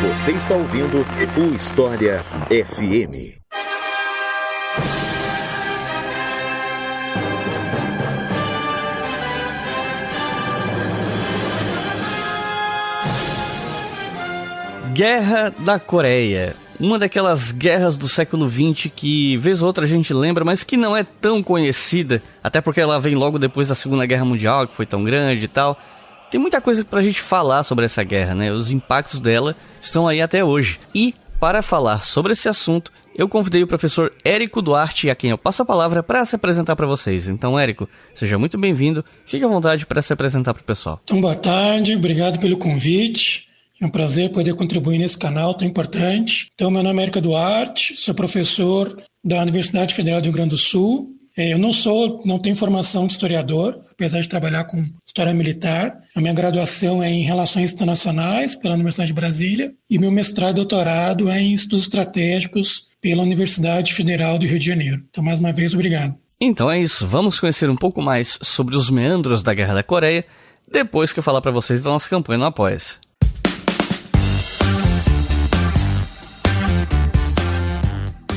Você está ouvindo o História FM. Guerra da Coreia. Uma daquelas guerras do século XX que, vez ou outra, a gente lembra, mas que não é tão conhecida, até porque ela vem logo depois da Segunda Guerra Mundial, que foi tão grande e tal. Tem muita coisa pra gente falar sobre essa guerra, né? Os impactos dela estão aí até hoje. E, para falar sobre esse assunto, eu convidei o professor Érico Duarte, a quem eu passo a palavra para se apresentar para vocês. Então, Érico, seja muito bem-vindo. Fique à vontade para se apresentar para o pessoal. Então, boa tarde, obrigado pelo convite. É um prazer poder contribuir nesse canal tão importante. Então, meu nome é Érico Duarte, sou professor da Universidade Federal do Rio Grande do Sul. Eu não tenho formação de historiador, apesar de trabalhar com história militar. A minha graduação é em Relações Internacionais pela Universidade de Brasília e meu mestrado e doutorado é em Estudos Estratégicos pela Universidade Federal do Rio de Janeiro. Então, mais uma vez, obrigado. Então é isso, vamos conhecer um pouco mais sobre os meandros da Guerra da Coreia, depois que eu falar para vocês da nossa campanha no Apoia-se.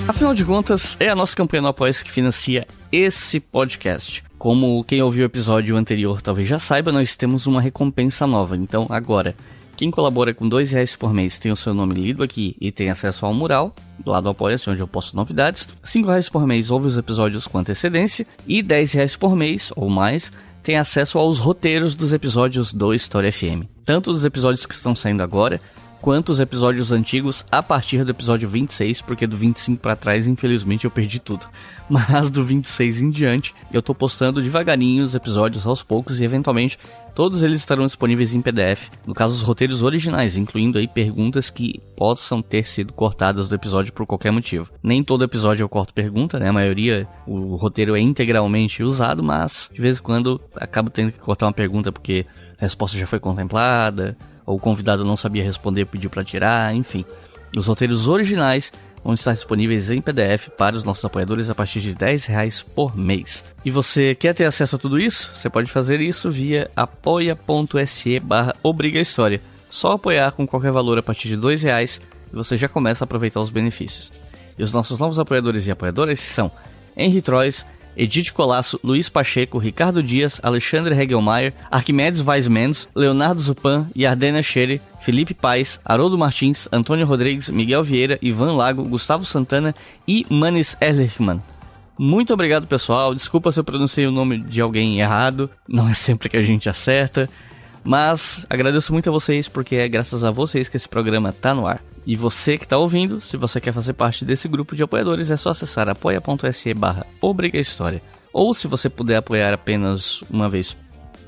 Afinal de contas, é a nossa campanha no Apoia-se que financia esse podcast. Como quem ouviu o episódio anterior talvez já saiba, nós temos uma recompensa nova. Então, agora, quem colabora com R$2 por mês tem o seu nome lido aqui e tem acesso ao mural, lá do Apoia-se, onde eu posto novidades. R$5 por mês ouve os episódios com antecedência. E R$10 por mês, ou mais, tem acesso aos roteiros dos episódios do História FM. Tanto os episódios que estão saindo agora, quanto os episódios antigos a partir do episódio 26, porque do 25 pra trás, infelizmente, eu perdi tudo. Mas do 26 em diante, eu tô postando devagarinho os episódios aos poucos e, eventualmente, todos eles estarão disponíveis em PDF. No caso, os roteiros originais, incluindo aí perguntas que possam ter sido cortadas do episódio por qualquer motivo. Nem todo episódio eu corto pergunta, né? A maioria, o roteiro é integralmente usado, mas, de vez em quando, acabo tendo que cortar uma pergunta porque a resposta já foi contemplada, ou o convidado não sabia responder e pediu para tirar, enfim. Os roteiros originais vão estar disponíveis em PDF para os nossos apoiadores a partir de R$10 por mês. E você quer ter acesso a tudo isso? Você pode fazer isso via apoia.se/obrigahistoria. Só apoiar com qualquer valor a partir de R$2 e você já começa a aproveitar os benefícios. E os nossos novos apoiadores e apoiadoras são Henry Trois, Edith Colasso, Luiz Pacheco, Ricardo Dias, Alexandre Hegelmeier, Arquimedes Weismans, Leonardo Zupan, Yardena Scherer, Felipe Paes, Haroldo Martins, Antônio Rodrigues, Miguel Vieira, Ivan Lago, Gustavo Santana e Manis Erlichman. Muito obrigado, pessoal. Desculpa se eu pronunciei o nome de alguém errado. Não é sempre que a gente acerta. Mas agradeço muito a vocês, porque é graças a vocês que esse programa tá no ar. E você que tá ouvindo, se você quer fazer parte desse grupo de apoiadores, é só acessar apoia.se/obrigahistoria. Ou se você puder apoiar apenas uma vez,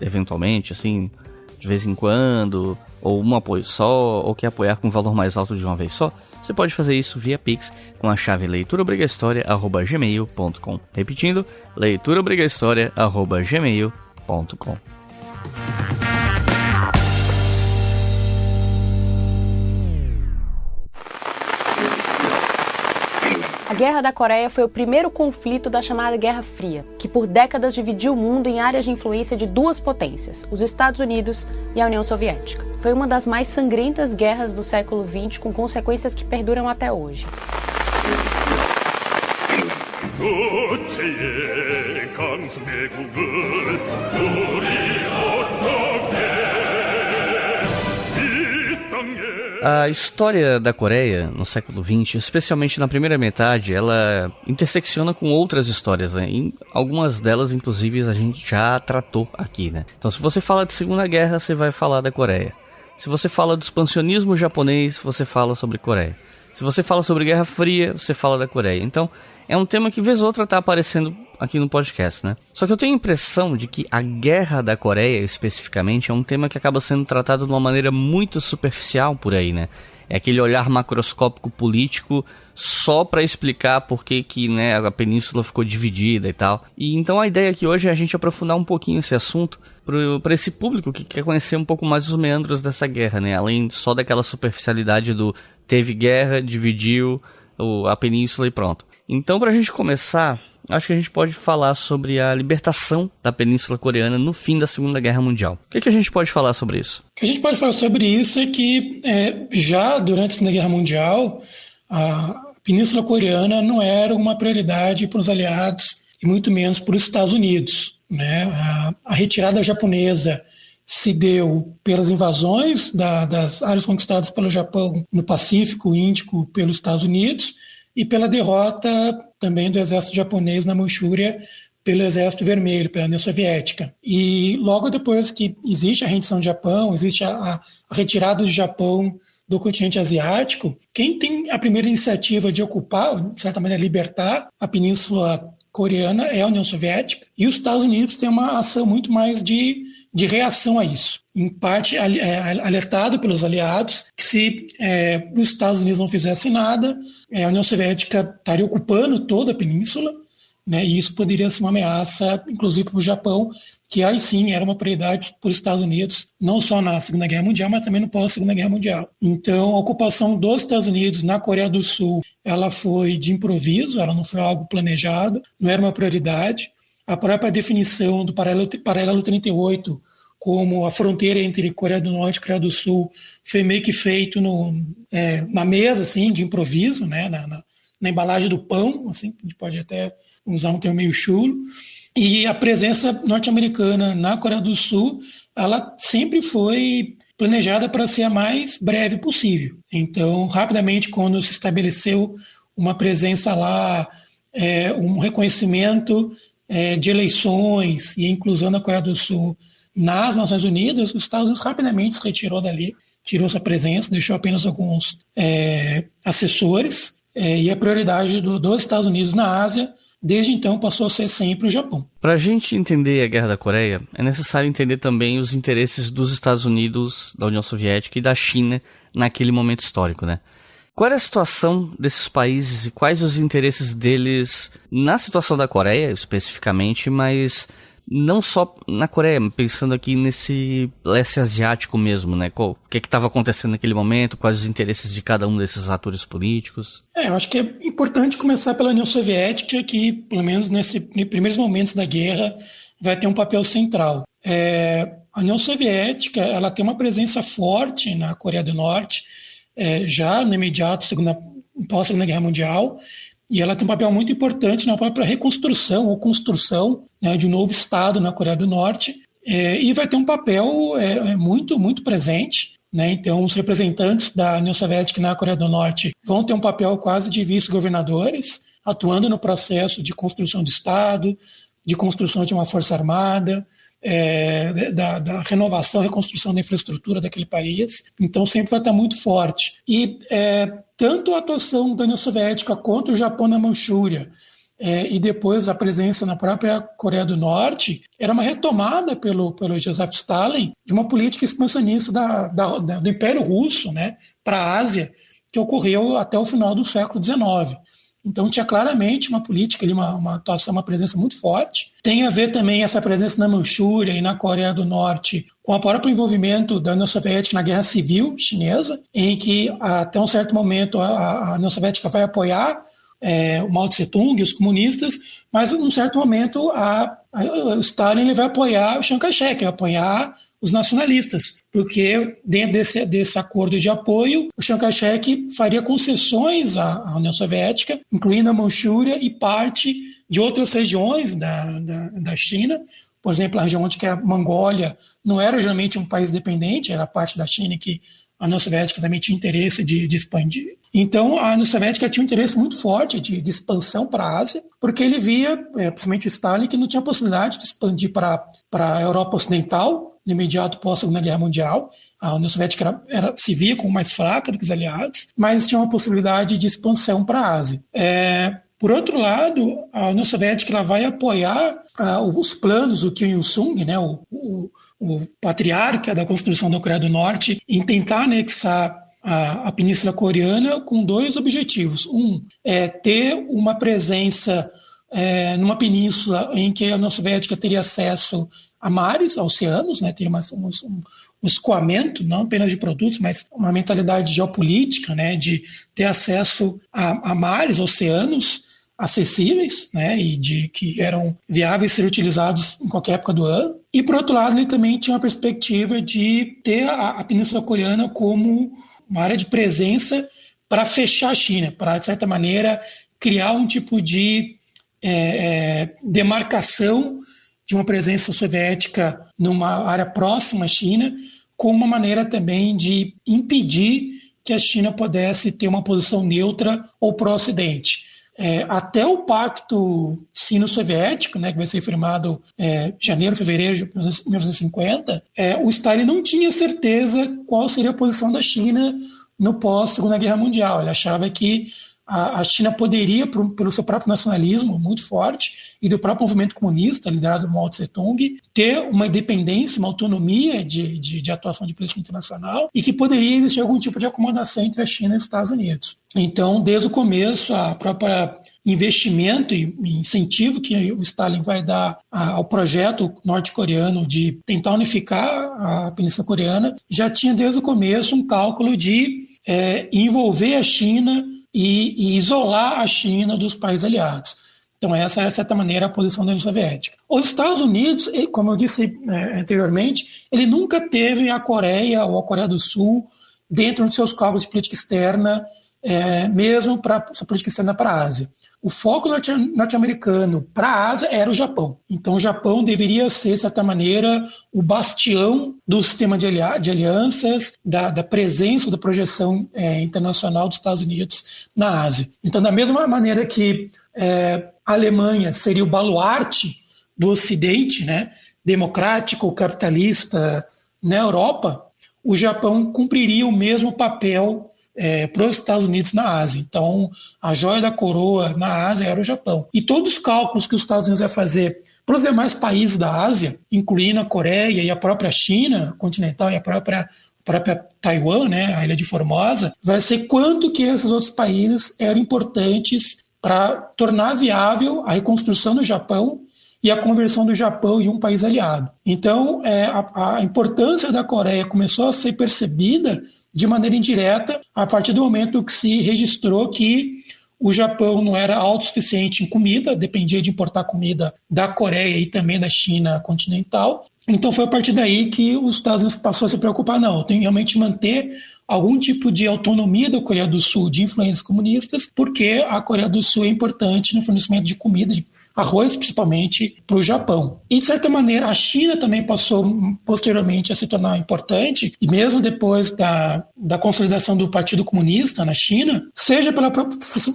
eventualmente, assim, de vez em quando, ou um apoio só, ou quer apoiar com um valor mais alto de uma vez só, você pode fazer isso via Pix com a chave leituraobrigahistoria@gmail.com. Repetindo, leituraobrigahistoria@gmail.com. A Guerra da Coreia foi o primeiro conflito da chamada Guerra Fria, que por décadas dividiu o mundo em áreas de influência de duas potências, os Estados Unidos e a União Soviética. Foi uma das mais sangrentas guerras do século XX, com consequências que perduram até hoje. A história da Coreia no século XX, especialmente na primeira metade, ela intersecciona com outras histórias, né? E algumas delas, inclusive, a gente já tratou aqui, né? Então, se você fala de Segunda Guerra, você vai falar da Coreia. Se você fala do expansionismo japonês, você fala sobre Coreia. Se você fala sobre Guerra Fria, você fala da Coreia. Então, é um tema que vez ou outra tá aparecendo aqui no podcast, né? Só que eu tenho a impressão de que a Guerra da Coreia, especificamente, é um tema que acaba sendo tratado de uma maneira muito superficial por aí, né? É aquele olhar macroscópico político só para explicar por que né, a península ficou dividida e tal. E então a ideia aqui hoje é a gente aprofundar um pouquinho esse assunto para esse público que quer conhecer um pouco mais os meandros dessa guerra, né? Além só daquela superficialidade do teve guerra, dividiu a península e pronto. Então, pra gente começar, acho que a gente pode falar sobre a libertação da Península Coreana no fim da Segunda Guerra Mundial. O que a gente pode falar sobre isso? O que a gente pode falar sobre isso é que já durante a Segunda Guerra Mundial, a Península Coreana não era uma prioridade para os aliados e muito menos para os Estados Unidos, né? A retirada japonesa se deu pelas invasões das áreas conquistadas pelo Japão no Pacífico Índico pelos Estados Unidos e pela derrota também do exército japonês na Manchúria pelo Exército Vermelho, pela União Soviética. E logo depois que existe a rendição do Japão, existe a retirada do Japão do continente asiático, quem tem a primeira iniciativa de ocupar, de certa maneira, libertar a Península Coreana é a União Soviética, e os Estados Unidos têm uma ação muito mais de reação a isso. Em parte, alertado pelos aliados, que se os Estados Unidos não fizessem nada, a União Soviética estaria ocupando toda a península, né, e isso poderia ser uma ameaça, inclusive para o Japão, que aí sim era uma prioridade para os Estados Unidos, não só na Segunda Guerra Mundial, mas também no pós-Segunda Guerra Mundial. Então, a ocupação dos Estados Unidos na Coreia do Sul, ela foi de improviso, ela não foi algo planejado, não era uma prioridade. A própria definição do paralelo 38 como a fronteira entre Coreia do Norte e Coreia do Sul foi meio que feito na mesa, assim, de improviso, né, na embalagem do pão, assim, a gente pode até usar um termo meio chulo. E a presença norte-americana na Coreia do Sul, ela sempre foi planejada para ser a mais breve possível. Então, rapidamente, quando se estabeleceu uma presença lá, um reconhecimento de eleições e a inclusão da Coreia do Sul nas Nações Unidas, os Estados Unidos rapidamente se retirou dali, tirou sua presença, deixou apenas alguns assessores, e a prioridade dos Estados Unidos na Ásia, desde então, passou a ser sempre o Japão. Para a gente entender a Guerra da Coreia, é necessário entender também os interesses dos Estados Unidos, da União Soviética e da China naquele momento histórico, né? Qual era a situação desses países e quais os interesses deles na situação da Coreia, especificamente, mas não só na Coreia, pensando aqui nesse leste asiático mesmo, né? O que estava acontecendo naquele momento, quais os interesses de cada um desses atores políticos? Eu acho que é importante começar pela União Soviética, que, pelo menos nos primeiros momentos da guerra, vai ter um papel central. A União Soviética, ela tem uma presença forte na Coreia do Norte, já no imediato pós-Segunda Guerra Mundial, e ela tem um papel muito importante na própria reconstrução ou construção, né, de um novo Estado na Coreia do Norte, e vai ter um papel muito, muito presente, né? Então, os representantes da União Soviética na Coreia do Norte vão ter um papel quase de vice-governadores, atuando no processo de construção do Estado, de construção de uma força armada, da renovação, reconstrução da infraestrutura daquele país. Então, sempre vai estar muito forte. E tanto a atuação da União Soviética quanto o Japão na Manchúria, e depois a presença na própria Coreia do Norte, era uma retomada pelo Joseph Stalin de uma política expansionista do Império Russo, né, para a Ásia, que ocorreu até o final do século XIX. Então tinha claramente uma política ali, uma atuação, uma presença muito forte. Tem a ver também essa presença na Manchúria e na Coreia do Norte com o próprio envolvimento da União Soviética na Guerra Civil Chinesa, em que até um certo momento a União Soviética vai apoiar o Mao Tse-tung e os comunistas, mas num certo momento o Stalin ele vai apoiar o Chiang Kai-shek, vai apoiar os nacionalistas, porque dentro desse acordo de apoio, o Chiang Kai-shek faria concessões à União Soviética, incluindo a Manchúria e parte de outras regiões da China. Por exemplo, a região onde a Mongólia não era geralmente um país dependente, era parte da China que a União Soviética também tinha interesse de expandir. Então, a União Soviética tinha um interesse muito forte de expansão para a Ásia, porque ele via, principalmente o Stalin, que não tinha possibilidade de expandir para a Europa Ocidental, no imediato pós-Segunda Guerra Mundial. A União Soviética se via como mais fraca do que os aliados, mas tinha uma possibilidade de expansão para a Ásia. Por outro lado, a União Soviética ela vai apoiar os planos do Kim Il-sung, né, o patriarca da construção da Coreia do Norte, em tentar anexar a Península Coreana com dois objetivos. Um é ter uma presença numa península em que a União Soviética teria acesso a mares, a oceanos, né, teria um escoamento, não apenas de produtos, mas uma mentalidade geopolítica, né, de ter acesso a mares, oceanos, acessíveis, né, e de que eram viáveis ser utilizados em qualquer época do ano. E, por outro lado, ele também tinha uma perspectiva de ter a Península Coreana como uma área de presença para fechar a China, para, de certa maneira, criar um tipo de demarcação de uma presença soviética numa área próxima à China, como uma maneira também de impedir que a China pudesse ter uma posição neutra ou pró-Ocidente. Até o Pacto Sino-Soviético, né, que vai ser firmado em janeiro, fevereiro de 1950, o Stalin não tinha certeza qual seria a posição da China no pós-Segunda Guerra Mundial. Ele achava que a China poderia, pelo seu próprio nacionalismo muito forte e do próprio movimento comunista, liderado por Mao Tse-tung, ter uma independência, uma autonomia de atuação de política internacional e que poderia existir algum tipo de acomodação entre a China e os Estados Unidos. Então, desde o começo, a própria investimento e incentivo que o Stalin vai dar ao projeto norte-coreano de tentar unificar a Península Coreana já tinha desde o começo um cálculo de envolver a China e isolar a China dos países aliados. Então essa é, de certa maneira, a posição da União Soviética. Os Estados Unidos, como eu disse anteriormente, ele nunca teve a Coreia ou a Coreia do Sul dentro dos seus cálculos de política externa, mesmo para essa política externa para a Ásia. O foco norte-americano para a Ásia era o Japão. Então o Japão deveria ser, de certa maneira, o bastião do sistema de alianças, da presença, da projeção internacional dos Estados Unidos na Ásia. Então, da mesma maneira que a Alemanha seria o baluarte do Ocidente, né, democrático, capitalista, na Europa, o Japão cumpriria o mesmo papel para os Estados Unidos na Ásia. Então, a joia da coroa na Ásia era o Japão. E todos os cálculos que os Estados Unidos iam fazer para os demais países da Ásia, incluindo a Coreia e a própria China continental e a própria Taiwan, né, a Ilha de Formosa, vai ser quanto que esses outros países eram importantes para tornar viável a reconstrução do Japão e a conversão do Japão em um país aliado. Então, a importância da Coreia começou a ser percebida de maneira indireta a partir do momento que se registrou que o Japão não era autossuficiente em comida, dependia de importar comida da Coreia e também da China continental. Então foi a partir daí que os Estados Unidos passou a se preocupar, não, tem que realmente manter algum tipo de autonomia da Coreia do Sul de influências comunistas, porque a Coreia do Sul é importante no fornecimento de comida, de arroz principalmente, para o Japão. E, de certa maneira, a China também passou posteriormente a se tornar importante, e mesmo depois da consolidação do Partido Comunista na China, seja pelo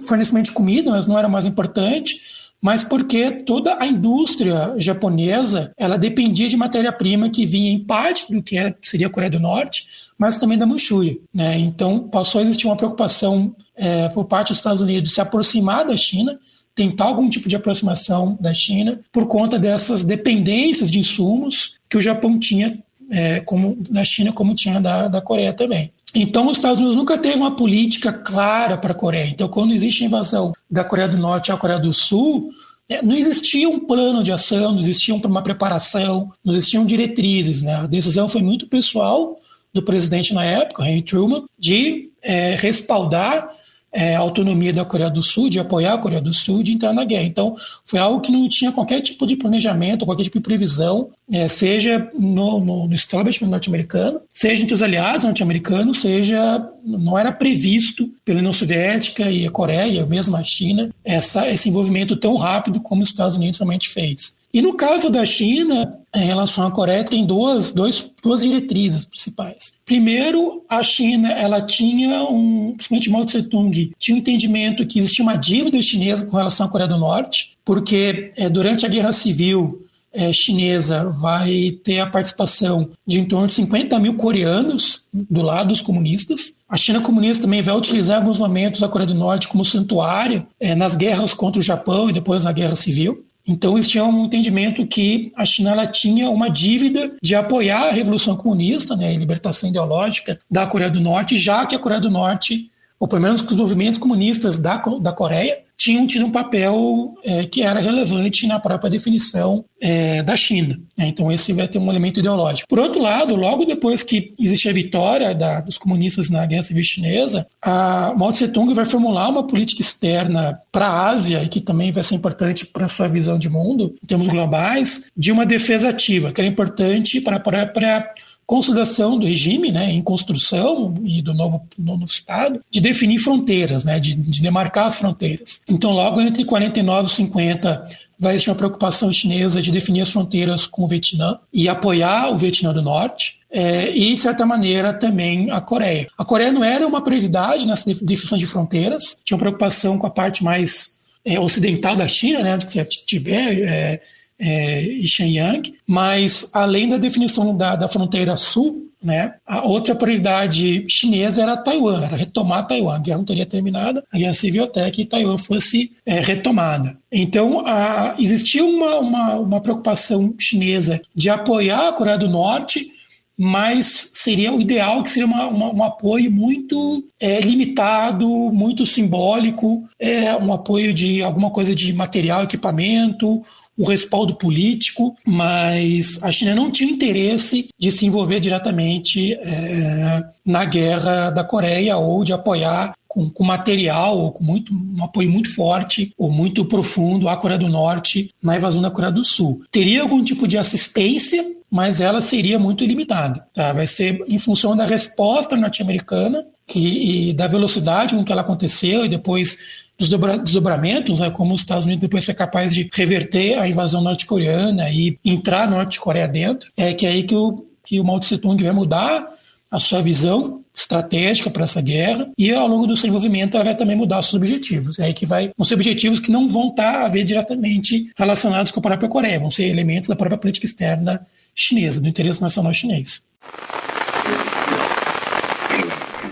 fornecimento de comida, mas não era mais importante, mas porque toda a indústria japonesa ela dependia de matéria-prima que vinha em parte do que seria a Coreia do Norte, mas também da Manchúria, né? Então passou a existir uma preocupação por parte dos Estados Unidos de se aproximar da China, tentar algum tipo de aproximação da China por conta dessas dependências de insumos que o Japão tinha como da China, como tinha da Coreia também. Então, os Estados Unidos nunca teve uma política clara para a Coreia. Então, quando existe a invasão da Coreia do Norte à Coreia do Sul, não existia um plano de ação, não existia uma preparação, não existiam diretrizes, né? A decisão foi muito pessoal do presidente na época, Harry Truman, de respaldar a autonomia da Coreia do Sul, de apoiar a Coreia do Sul, de entrar na guerra. Então, foi algo que não tinha qualquer tipo de planejamento, qualquer tipo de previsão, seja no establishment norte-americano, seja entre os aliados norte-americanos, seja não era previsto pela União Soviética e a Coreia, mesmo a China, esse envolvimento tão rápido como os Estados Unidos realmente fez. E no caso da China, em relação à Coreia, tem duas diretrizes principais. Primeiro, a China ela tinha, principalmente Mao Tse-tung, tinha um entendimento que existia uma dívida chinesa com relação à Coreia do Norte, porque durante a Guerra Civil chinesa vai ter a participação de em torno de 50 mil coreanos do lado dos comunistas. A China comunista também vai utilizar em alguns momentos a Coreia do Norte como santuário nas guerras contra o Japão e depois na Guerra Civil. Então, isso tinha um entendimento que a China ela tinha uma dívida de apoiar a Revolução Comunista, né, a libertação ideológica da Coreia do Norte, já que a Coreia do Norte, ou pelo menos os movimentos comunistas da Coreia, tinham tido um papel que era relevante na própria definição da China. Então esse vai ter um elemento ideológico. Por outro lado, logo depois que existe a vitória dos comunistas na Guerra Civil Chinesa, a Mao Tse-tung vai formular uma política externa para a Ásia, e que também vai ser importante para a sua visão de mundo, em termos globais, de uma defesa ativa, que era importante para a consolidação do regime, né, em construção e do novo Estado, de definir fronteiras, né, de demarcar as fronteiras. Então, logo entre 49 e 50, vai existir uma preocupação chinesa de definir as fronteiras com o Vietnã e apoiar o Vietnã do Norte, e, de certa maneira, também a Coreia. A Coreia não era uma prioridade nessa definição de fronteiras, tinha uma preocupação com a parte mais ocidental da China, né, que é Tibete, e Shenyang, mas além da definição da fronteira sul, né, a outra prioridade chinesa era Taiwan, era retomar Taiwan. A guerra não teria terminado, a guerra civil até que Taiwan fosse retomada. Então, existia uma preocupação chinesa de apoiar a Coreia do Norte, mas seria o ideal que seria um apoio muito limitado, muito simbólico, um apoio de alguma coisa de material, equipamento, o respaldo político, mas a China não tinha interesse de se envolver diretamente na guerra da Coreia ou de apoiar com material ou com um apoio muito forte ou muito profundo à Coreia do Norte na invasão da Coreia do Sul. Teria algum tipo de assistência, mas ela seria muito limitada. Tá? Vai ser em função da resposta norte-americana e da velocidade com que ela aconteceu e depois dos desdobramentos, né, como os Estados Unidos depois ser capaz de reverter a invasão norte-coreana e entrar a Norte-Coreia dentro, que é aí que o Mao Tse-tung vai mudar a sua visão estratégica para essa guerra e ao longo do seu envolvimento ela vai também mudar os seus objetivos. É aí que vão ser objetivos que não vão estar a ver diretamente relacionados com a própria Coreia, vão ser elementos da própria política externa chinesa, do interesse nacional chinês.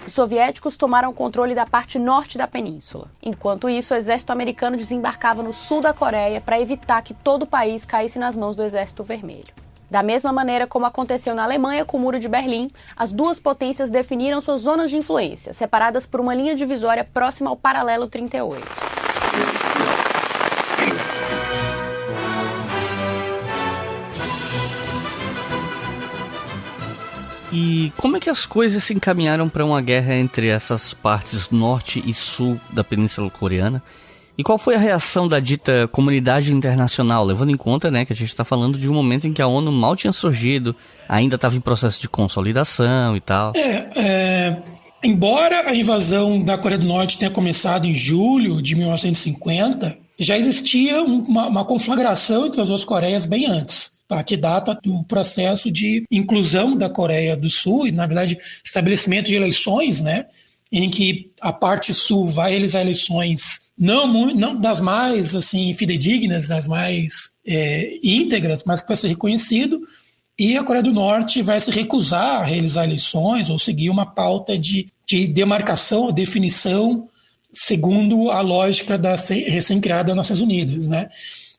Os soviéticos tomaram o controle da parte norte da península. Enquanto isso, o exército americano desembarcava no sul da Coreia para evitar que todo o país caísse nas mãos do Exército Vermelho. Da mesma maneira como aconteceu na Alemanha com o Muro de Berlim, as duas potências definiram suas zonas de influência, separadas por uma linha divisória próxima ao paralelo 38. E como é que as coisas se encaminharam para uma guerra entre essas partes norte e sul da Península Coreana? E qual foi a reação da dita comunidade internacional, levando em conta, né, que a gente está falando de um momento em que a ONU mal tinha surgido, ainda estava em processo de consolidação e tal? Embora a invasão da Coreia do Norte tenha começado em julho de 1950, já existia uma conflagração entre as duas Coreias bem antes, que data do processo de inclusão da Coreia do Sul e, na verdade, estabelecimento de eleições, né, em que a parte sul vai realizar eleições não das mais assim fidedignas, das mais íntegras, mas que vai ser reconhecido, e a Coreia do Norte vai se recusar a realizar eleições ou seguir uma pauta de demarcação ou definição segundo a lógica da recém-criada Nações Unidas, né?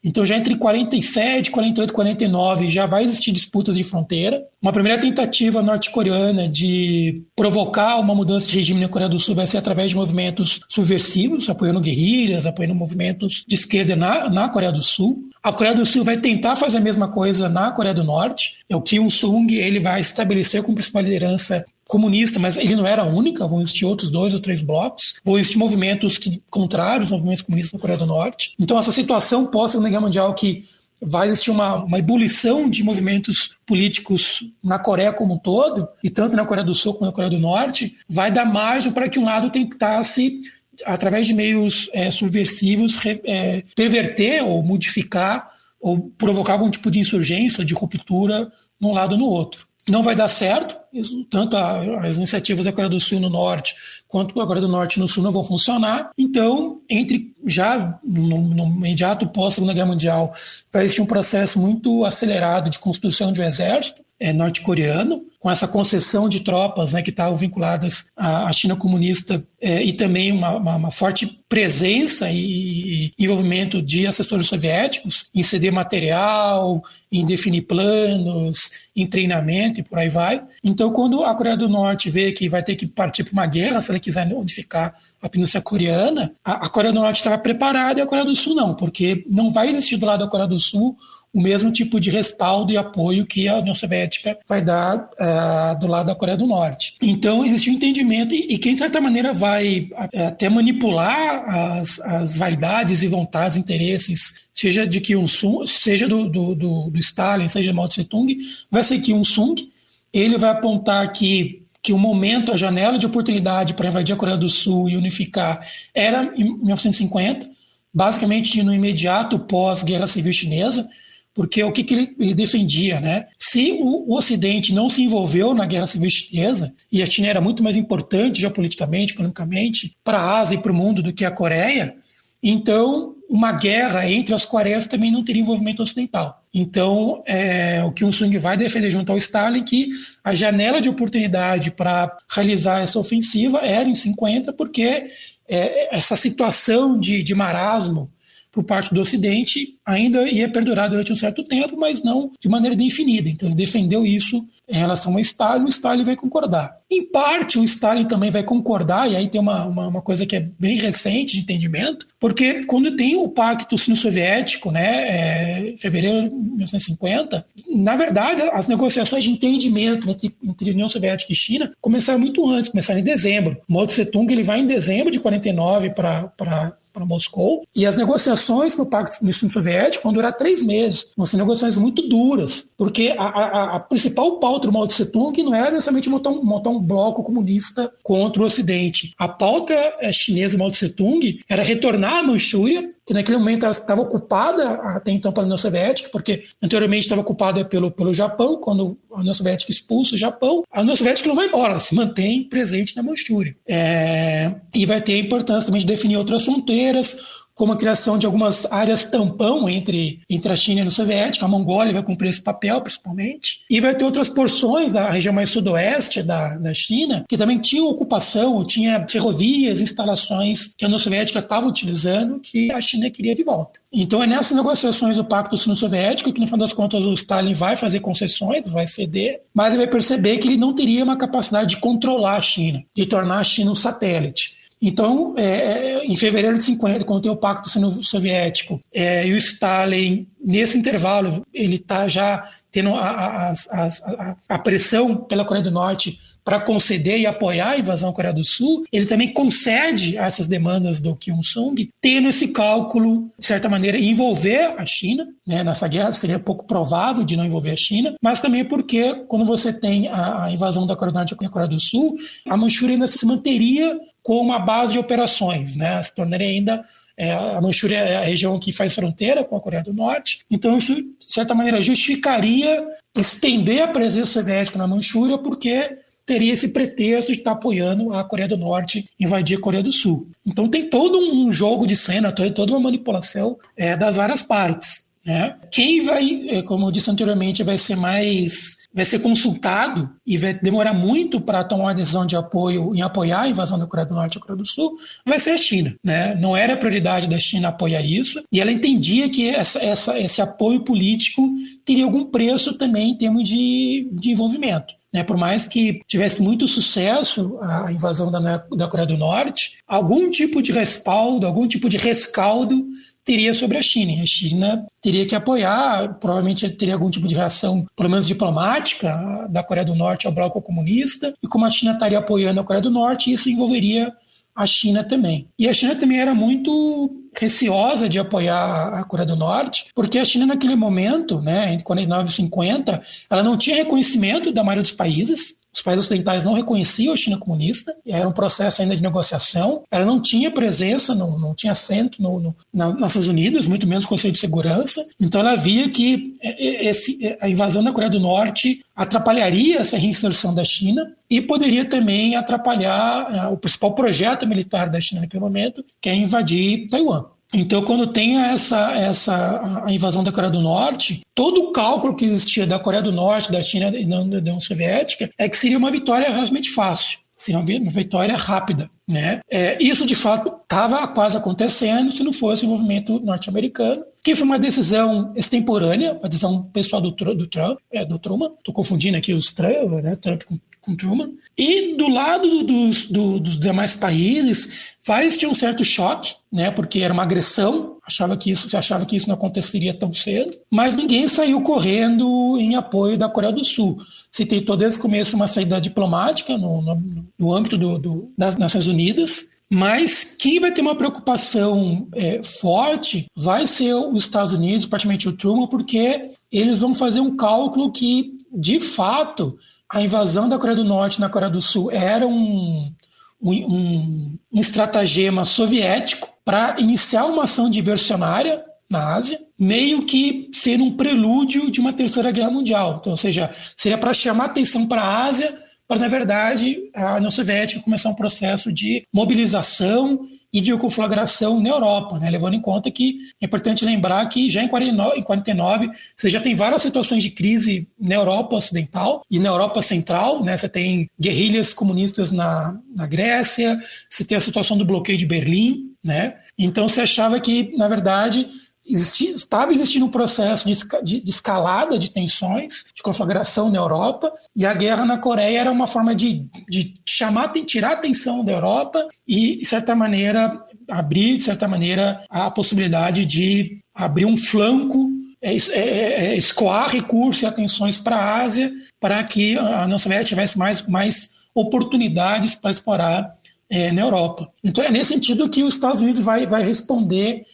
Então, já entre 47, 48 e 49 já vai existir disputas de fronteira. Uma primeira tentativa norte-coreana de provocar uma mudança de regime na Coreia do Sul vai ser através de movimentos subversivos, apoiando guerrilhas, apoiando movimentos de esquerda na Coreia do Sul. A Coreia do Sul vai tentar fazer a mesma coisa na Coreia do Norte. O Kim Il-sung ele vai se estabelecer como principal liderança comunista, mas ele não era a única, vão existir outros 2 ou 3 blocos, vão existir movimentos contrários aos movimentos comunistas na Coreia do Norte. Então essa situação pós-Segunda Guerra Mundial que vai existir uma ebulição de movimentos políticos na Coreia como um todo, e tanto na Coreia do Sul como na Coreia do Norte, vai dar margem para que um lado tentasse, através de meios subversivos, perverter ou modificar ou provocar algum tipo de insurgência, de ruptura num lado ou no outro. Não vai dar certo, tanto as iniciativas da Coreia do Sul no Norte quanto a Coreia do Norte no Sul não vão funcionar. Então, já no imediato pós-Segunda Guerra Mundial, vai existir um processo muito acelerado de construção de um exército norte-coreano, com essa concessão de tropas, né, que estavam vinculadas à China comunista, e também uma forte presença e envolvimento de assessores soviéticos em ceder material, em definir planos, em treinamento e por aí vai. Então, Então, quando a Coreia do Norte vê que vai ter que partir para uma guerra, se ela quiser unificar a Península Coreana, a Coreia do Norte estava preparada e a Coreia do Sul não, porque não vai existir do lado da Coreia do Sul o mesmo tipo de respaldo e apoio que a União Soviética vai dar do lado da Coreia do Norte. Então, existe um entendimento e quem, de certa maneira, vai até manipular as vaidades e vontades, interesses, seja de Kim Il-sung, seja do Stalin, seja de Mao Tse-tung, vai ser Kim Il-sung. Ele vai apontar que o momento, a janela de oportunidade para invadir a Coreia do Sul e unificar era em 1950, basicamente no imediato pós-Guerra Civil Chinesa, porque o que ele defendia, né? Se o Ocidente não se envolveu na Guerra Civil Chinesa, e a China era muito mais importante geopoliticamente, economicamente, para a Ásia e para o mundo do que a Coreia, então uma guerra entre as Coreias também não teria envolvimento ocidental. Então, o Kim Il-sung vai defender junto ao Stalin que a janela de oportunidade para realizar essa ofensiva era em 50, porque essa situação de marasmo por parte do Ocidente ainda ia perdurar durante um certo tempo, mas não de maneira indefinida. Então ele defendeu isso em relação ao Stalin, o Stalin vai concordar. Em parte, o Stalin também vai concordar, e aí tem uma coisa que é bem recente de entendimento, porque quando tem o Pacto Sino-Soviético, né, em fevereiro de 1950, na verdade, as negociações de entendimento entre União Soviética e China começaram muito antes, começaram em dezembro. Mao Tse-tung ele vai em dezembro de 49 para Moscou, e as negociações no Pacto Sino-Soviético vão durar 3 meses. Vão ser negociações muito duras, porque a principal pauta do Mao Tse-tung não era necessariamente montar um bloco comunista contra o Ocidente. A pauta chinesa do Mao Tse-tung era retornar a Manchúria, que naquele momento estava ocupada até então pela União Soviética, porque anteriormente estava ocupada pelo Japão, quando a União Soviética expulsa o Japão. A União Soviética não vai embora, ela se mantém presente na Manchúria. E vai ter a importância também de definir outras fronteiras, como a criação de algumas áreas tampão entre a China e a União Soviética. A Mongólia vai cumprir esse papel, principalmente. E vai ter outras porções da região mais sudoeste da China, que também tinham ocupação, tinha ferrovias, instalações que a União Soviética estava utilizando, que a China queria de volta. Então é nessas negociações do Pacto Sino-Soviético que, no final das contas, o Stalin vai fazer concessões, vai ceder, mas ele vai perceber que ele não teria uma capacidade de controlar a China, de tornar a China um satélite. Então, em fevereiro de 50, quando tem o Pacto Sino-Soviético e o Stalin, nesse intervalo, ele está já tendo a pressão pela Coreia do Norte para conceder e apoiar a invasão à Coreia do Sul, ele também concede a essas demandas do Kim Il-sung, tendo esse cálculo, de certa maneira, envolver a China, né? Nessa guerra seria pouco provável de não envolver a China, mas também porque, quando você tem a invasão da Coreia do Norte e a Coreia do Sul, a Manchúria ainda se manteria como uma base de operações, né? Se tornaria ainda... a Manchúria é a região que faz fronteira com a Coreia do Norte, então isso, de certa maneira, justificaria estender a presença soviética na Manchúria, porque teria esse pretexto de estar apoiando a Coreia do Norte invadir a Coreia do Sul. Então tem todo um jogo de cena, toda uma manipulação das várias partes, né? Quem vai, como eu disse anteriormente, vai ser consultado e vai demorar muito para tomar uma decisão de apoio em apoiar a invasão da Coreia do Norte e da Coreia do Sul, vai ser a China, né? Não era a prioridade da China apoiar isso, e ela entendia que esse apoio político teria algum preço também em termos de envolvimento. Por mais que tivesse muito sucesso a invasão da Coreia do Norte, algum tipo de respaldo, algum tipo de rescaldo teria sobre a China. A China teria que apoiar, provavelmente teria algum tipo de reação, pelo menos diplomática, da Coreia do Norte ao bloco comunista, e como a China estaria apoiando a Coreia do Norte, isso envolveria a China também. E a China também era muito receosa de apoiar a Coreia do Norte, porque a China naquele momento, né, entre 49 e 50, ela não tinha reconhecimento da maioria dos países. Os países ocidentais não reconheciam a China comunista, era um processo ainda de negociação, ela não tinha presença, não tinha assento nas Nações Unidas, muito menos no Conselho de Segurança, então ela via que a invasão da Coreia do Norte atrapalharia essa reinserção da China e poderia também atrapalhar o principal projeto militar da China naquele momento, que é invadir Taiwan. Então, quando tem a invasão da Coreia do Norte, todo o cálculo que existia da Coreia do Norte, da China e da União Soviética é que seria uma vitória relativamente fácil, seria uma vitória rápida, né? Isso, de fato, estava quase acontecendo se não fosse o envolvimento norte-americano, que foi uma decisão extemporânea, uma decisão pessoal do Truman. Estou confundindo aqui os Trump, né? Trump com com Truman. E do lado dos demais países vai existir um certo choque, né, porque era uma agressão, se achava que isso não aconteceria tão cedo, mas ninguém saiu correndo em apoio da Coreia do Sul. Se tentou desde o começo uma saída diplomática no âmbito das Nações Unidas, mas quem vai ter uma preocupação forte vai ser os Estados Unidos, particularmente o Truman, porque eles vão fazer um cálculo que, de fato, a invasão da Coreia do Norte na Coreia do Sul era um estratagema soviético para iniciar uma ação diversionária na Ásia, meio que ser um prelúdio de uma terceira guerra mundial. Então, ou seja, seria para chamar atenção para a Ásia, para, na verdade, a União Soviética começar um processo de mobilização e de conflagração na Europa, né? Levando em conta que é importante lembrar que já em 49 você já tem várias situações de crise na Europa Ocidental e na Europa Central, né? Você tem guerrilhas comunistas na Grécia, você tem a situação do bloqueio de Berlim, né? Então você achava que, na verdade, estava existindo um processo de escalada de tensões, de conflagração na Europa, e a guerra na Coreia era uma forma de tirar a atenção da Europa e, de certa maneira, abrir, de certa maneira, a possibilidade de abrir um flanco, escoar recursos e atenções para a Ásia, para que a União Soviética tivesse mais oportunidades para explorar na Europa. Então é nesse sentido que os Estados Unidos vai responder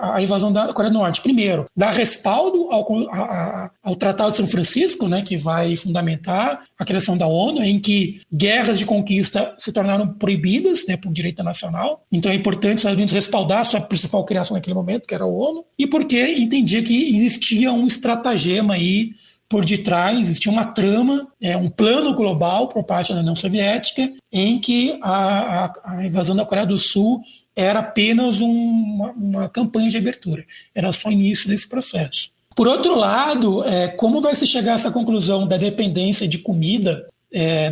a invasão da Coreia do Norte. Primeiro, dar respaldo ao Tratado de São Francisco, né, que vai fundamentar a criação da ONU, em que guerras de conquista se tornaram proibidas, né, por direito nacional. Então é importante os Estados Unidos respaldar a sua principal criação naquele momento, que era a ONU, e porque entendia que existia um estratagema aí por detrás, existia uma trama, um plano global por parte da União Soviética, em que a invasão da Coreia do Sul era apenas uma campanha de abertura, era só o início desse processo. Por outro lado, como vai se chegar a essa conclusão da dependência de comida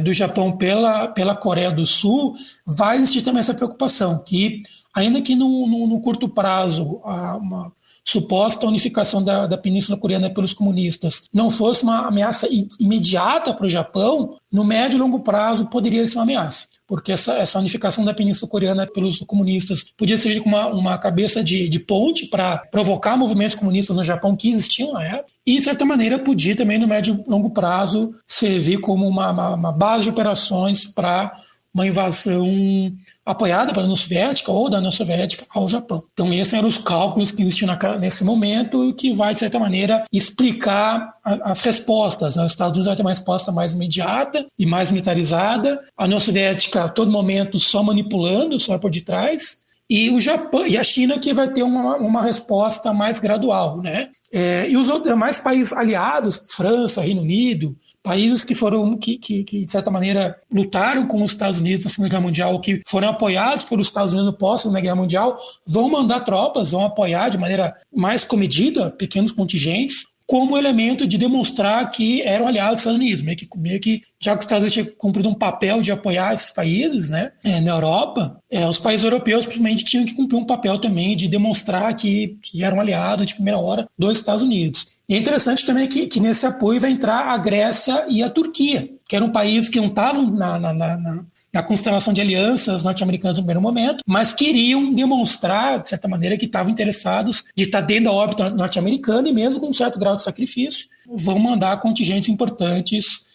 do Japão pela Coreia do Sul, vai existir também essa preocupação, que ainda que no curto prazo uma suposta unificação da Península Coreana pelos comunistas não fosse uma ameaça imediata para o Japão, no médio e longo prazo poderia ser uma ameaça, porque essa unificação da Península Coreana pelos comunistas podia servir como uma cabeça de ponte para provocar movimentos comunistas no Japão que existiam na época, e de certa maneira podia também no médio e longo prazo servir como uma base de operações para uma invasão apoiada pela União Soviética ou da União Soviética ao Japão. Então esses eram os cálculos que existiam nesse momento e que vai, de certa maneira, explicar as respostas. Os Estados Unidos vai ter uma resposta mais imediata e mais militarizada, a União Soviética a todo momento só manipulando, só por detrás, e o Japão e a China que vai ter uma resposta mais gradual, né? E os demais países aliados, França, Reino Unido, países que foram que de certa maneira lutaram com os Estados Unidos na Segunda Guerra Mundial, que foram apoiados pelos Estados Unidos no pós-Segunda Guerra Mundial, vão mandar tropas, vão apoiar de maneira mais comedida, pequenos contingentes, como elemento de demonstrar que eram aliados dos Estados Unidos, meio que já que os Estados Unidos tinham cumprido um papel de apoiar esses países, né, na Europa, os países europeus simplesmente tinham que cumprir um papel também de demonstrar que eram aliados de primeira hora dos Estados Unidos. E é interessante também que nesse apoio vai entrar a Grécia e a Turquia, que eram países que não estavam na constelação de alianças norte-americanas no primeiro momento, mas queriam demonstrar, de certa maneira, que estavam interessados de estar dentro da órbita norte-americana e mesmo com um certo grau de sacrifício, vão mandar contingentes importantes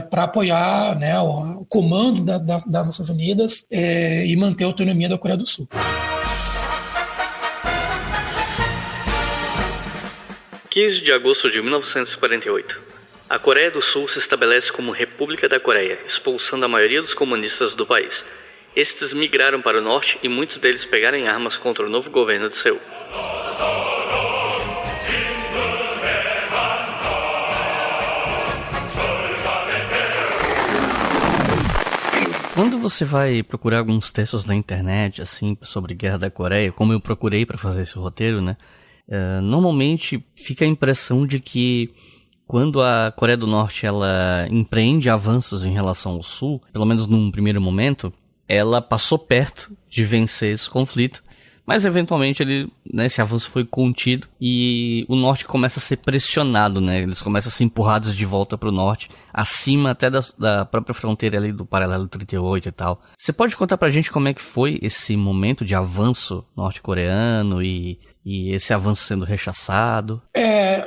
para apoiar, né, o comando das Nações Unidas e manter a autonomia da Coreia do Sul. 15 de agosto de 1948. A Coreia do Sul se estabelece como República da Coreia, expulsando a maioria dos comunistas do país. Estes migraram para o norte e muitos deles pegaram em armas contra o novo governo de Seul. Quando você vai procurar alguns textos na internet, assim, sobre Guerra da Coreia, como eu procurei para fazer esse roteiro, né? Normalmente fica a impressão de que quando a Coreia do Norte ela empreende avanços em relação ao Sul, pelo menos num primeiro momento, ela passou perto de vencer esse conflito, mas eventualmente esse avanço foi contido e o norte começa a ser pressionado, né? Eles começam a ser empurrados de volta pro norte, acima até da própria fronteira ali do paralelo 38 e tal. Você pode contar pra gente como é que foi esse momento de avanço norte-coreano e esse avanço sendo rechaçado?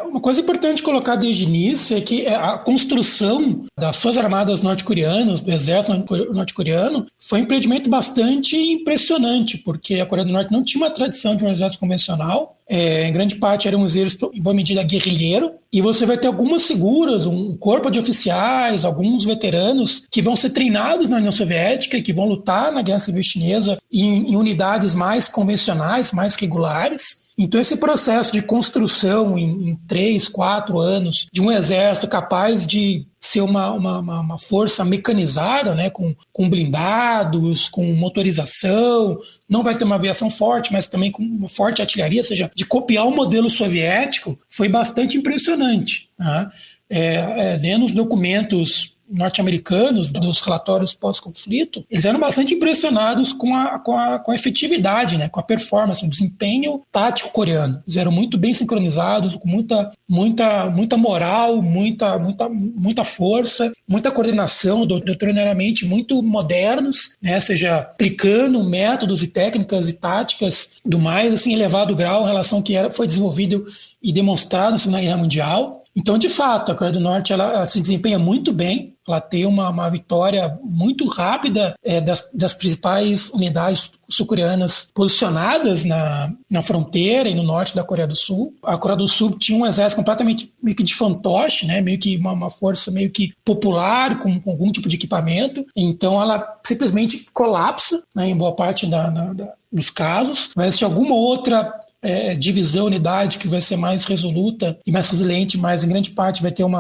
Uma coisa importante colocar desde o início é que a construção das Forças Armadas norte-coreanas, do exército norte-coreano, foi um empreendimento bastante impressionante, porque a Coreia do Norte não tinha uma tradição de um exército convencional. Em grande parte era um exército, em boa medida, guerrilheiro, e você vai ter algumas figuras, um corpo de oficiais, alguns veteranos que vão ser treinados na União Soviética e que vão lutar na Guerra Civil Chinesa em unidades mais convencionais, mais regulares. Então esse processo de construção em 3, 4 anos de um exército capaz de ser uma força mecanizada, né, com blindados, com motorização, não vai ter uma aviação forte, mas também com uma forte artilharia, ou seja, de copiar o modelo soviético, foi bastante impressionante, né? Lendo os documentos norte-americanos, dos relatórios pós-conflito, eles eram bastante impressionados com a efetividade, né, com a performance, o desempenho tático coreano. Eles eram muito bem sincronizados, com muita moral, muita força, muita coordenação, doutrinariamente muito modernos, né, ou seja, aplicando métodos e técnicas e táticas do mais assim, elevado grau em relação ao que foi desenvolvido e demonstrado na Segunda Guerra Mundial. Então, de fato, a Coreia do Norte ela se desempenha muito bem, ela tem uma vitória muito rápida das principais unidades sul-coreanas posicionadas na fronteira e no norte da Coreia do Sul. A Coreia do Sul tinha um exército completamente meio que de fantoche, né? Meio que uma força meio que popular, com algum tipo de equipamento. Então, ela simplesmente colapsa, né, em boa parte dos casos. Vai existir alguma outra divisão, unidade que vai ser mais resoluta e mais resiliente, mas em grande parte vai ter um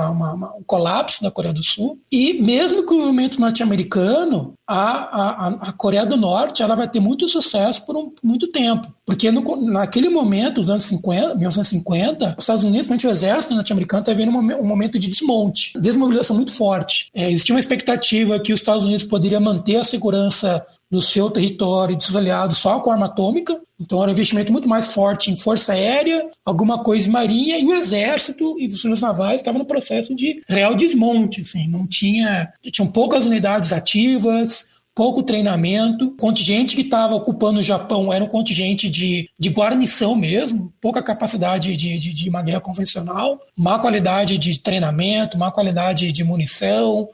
colapso da Coreia do Sul. E mesmo com o movimento norte-americano, a Coreia do Norte ela vai ter muito sucesso por muito tempo. Porque naquele momento, os anos 50, 1950, os Estados Unidos, principalmente o exército norte-americano, está vivendo um momento de desmonte, desmobilização muito forte. Existia uma expectativa que os Estados Unidos poderiam manter a segurança do seu território e dos seus aliados só com arma atômica. Então era um investimento muito mais forte em força aérea, alguma coisa em marinha, e o exército e os forças navais estavam no processo de real desmonte. Assim, tinham poucas unidades ativas, pouco treinamento. O contingente que estava ocupando o Japão era um contingente de guarnição mesmo, pouca capacidade de uma guerra convencional, má qualidade de treinamento, má qualidade de munição.